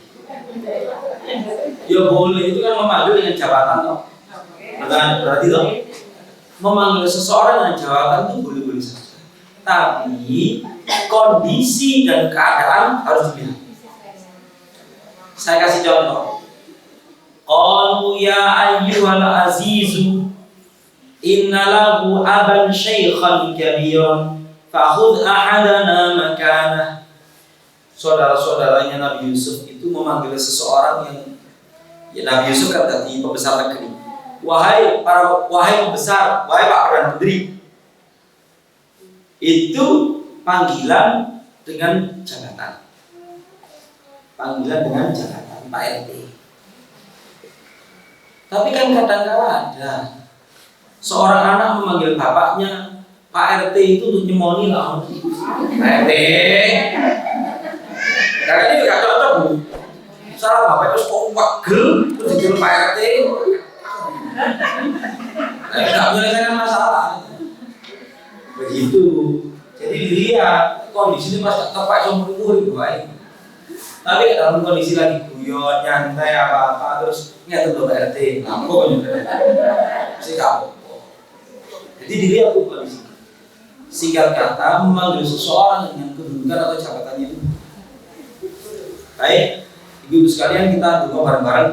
Ya boleh, itu kan memanggil dengan jabatan toh. Berarti toh memanggil seseorang dengan jabatan itu boleh-boleh saja. Tapi kondisi dan keadaan harus dilihat. Saya kasih contoh. Qalu ya ayyuhal azizu inna lahu aban syaikhan kabiran fakhudh ahadana makanah. Saudara-saudaranya Nabi Yusuf itu memanggil seseorang yang Nabi Yusuf kan tadi pembesar negeri. Wahai pembesar, wahai Pak Perdana Menteri. Itu panggilan dengan jabatan. Panggilan dengan jabatan Pak RT. Tapi kan kadang-kala ada seorang anak memanggil bapaknya Pak RT itu untuk nyemoni lah. Pak RT. Karena ini gak cocok bu. Salah bapak itu kok wagel terus dijuluh Pak RT. Gak menyelesaikan masalah. Begitu. Jadi dilihat kondisi ini pas tepat sama umur itu baik. Tapi dalam kondisi lagi guyon, nyantai apa-apa terus nggak tentu Pak RT, ngampuk sih kamu. Jadi dilihat tuh kondisi. Singkat kata memanggil seseorang dengan kedudukan atau jabatannya itu. Baik, ibu-ibu sekalian kita doa bareng-bareng.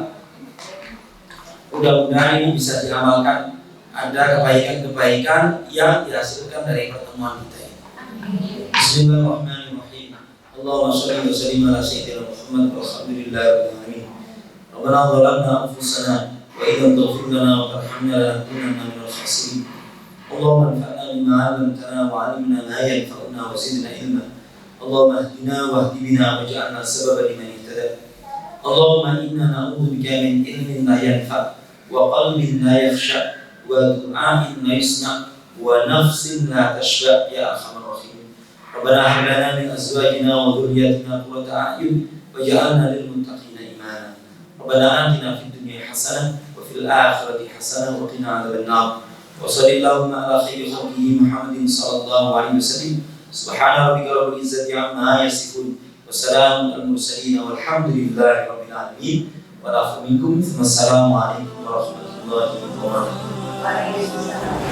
Mudah-mudahan ini bisa diamalkan. Ada kebaikan-kebaikan yang dihasilkan dari pertemuan kita ini. Bismillahirrahmanirrahim. Allahumma sholli wa sallim ala sayyidina Muhammad walhamdulillahi rabbil alamin. Rabbana zalamna anfusana wa idza taghfir lana wa tarhamna lanakunanna minal khasirin. Allahumma anfa'na bima 'allamtana wa 'allimna ma yanfa'una wa zidna ilma. Allahumma ihdina wahdi bina waj'alna sababan liman ihtada. Allahumma inna na'udzu bika min ilmin la yanfa' wa qalbin la yakhsha' wa du'a'in la yusma' wa nafsin la tashba' ya arhamar rahimin. Rabbana hab lana min azwajina wa dhurriyyatina qurrata a'yun waj'alna lil muttaqina imama. Rabbana atina fid dunya hasanah wa fil akhirati hasanah wa qina adzaban nar. Wa sallallahu ala khairi khalqihi Muhammadin sallallahu alaihi wasallam. Subhana rabbika rabbil izzati amma yasifun wa salamun alal mursalin walhamdulillahi rabbil alamin. Wa lafu minkum. Wassalamu alaikum warahmatullahi wabarakatuh. Waalaikumsalam.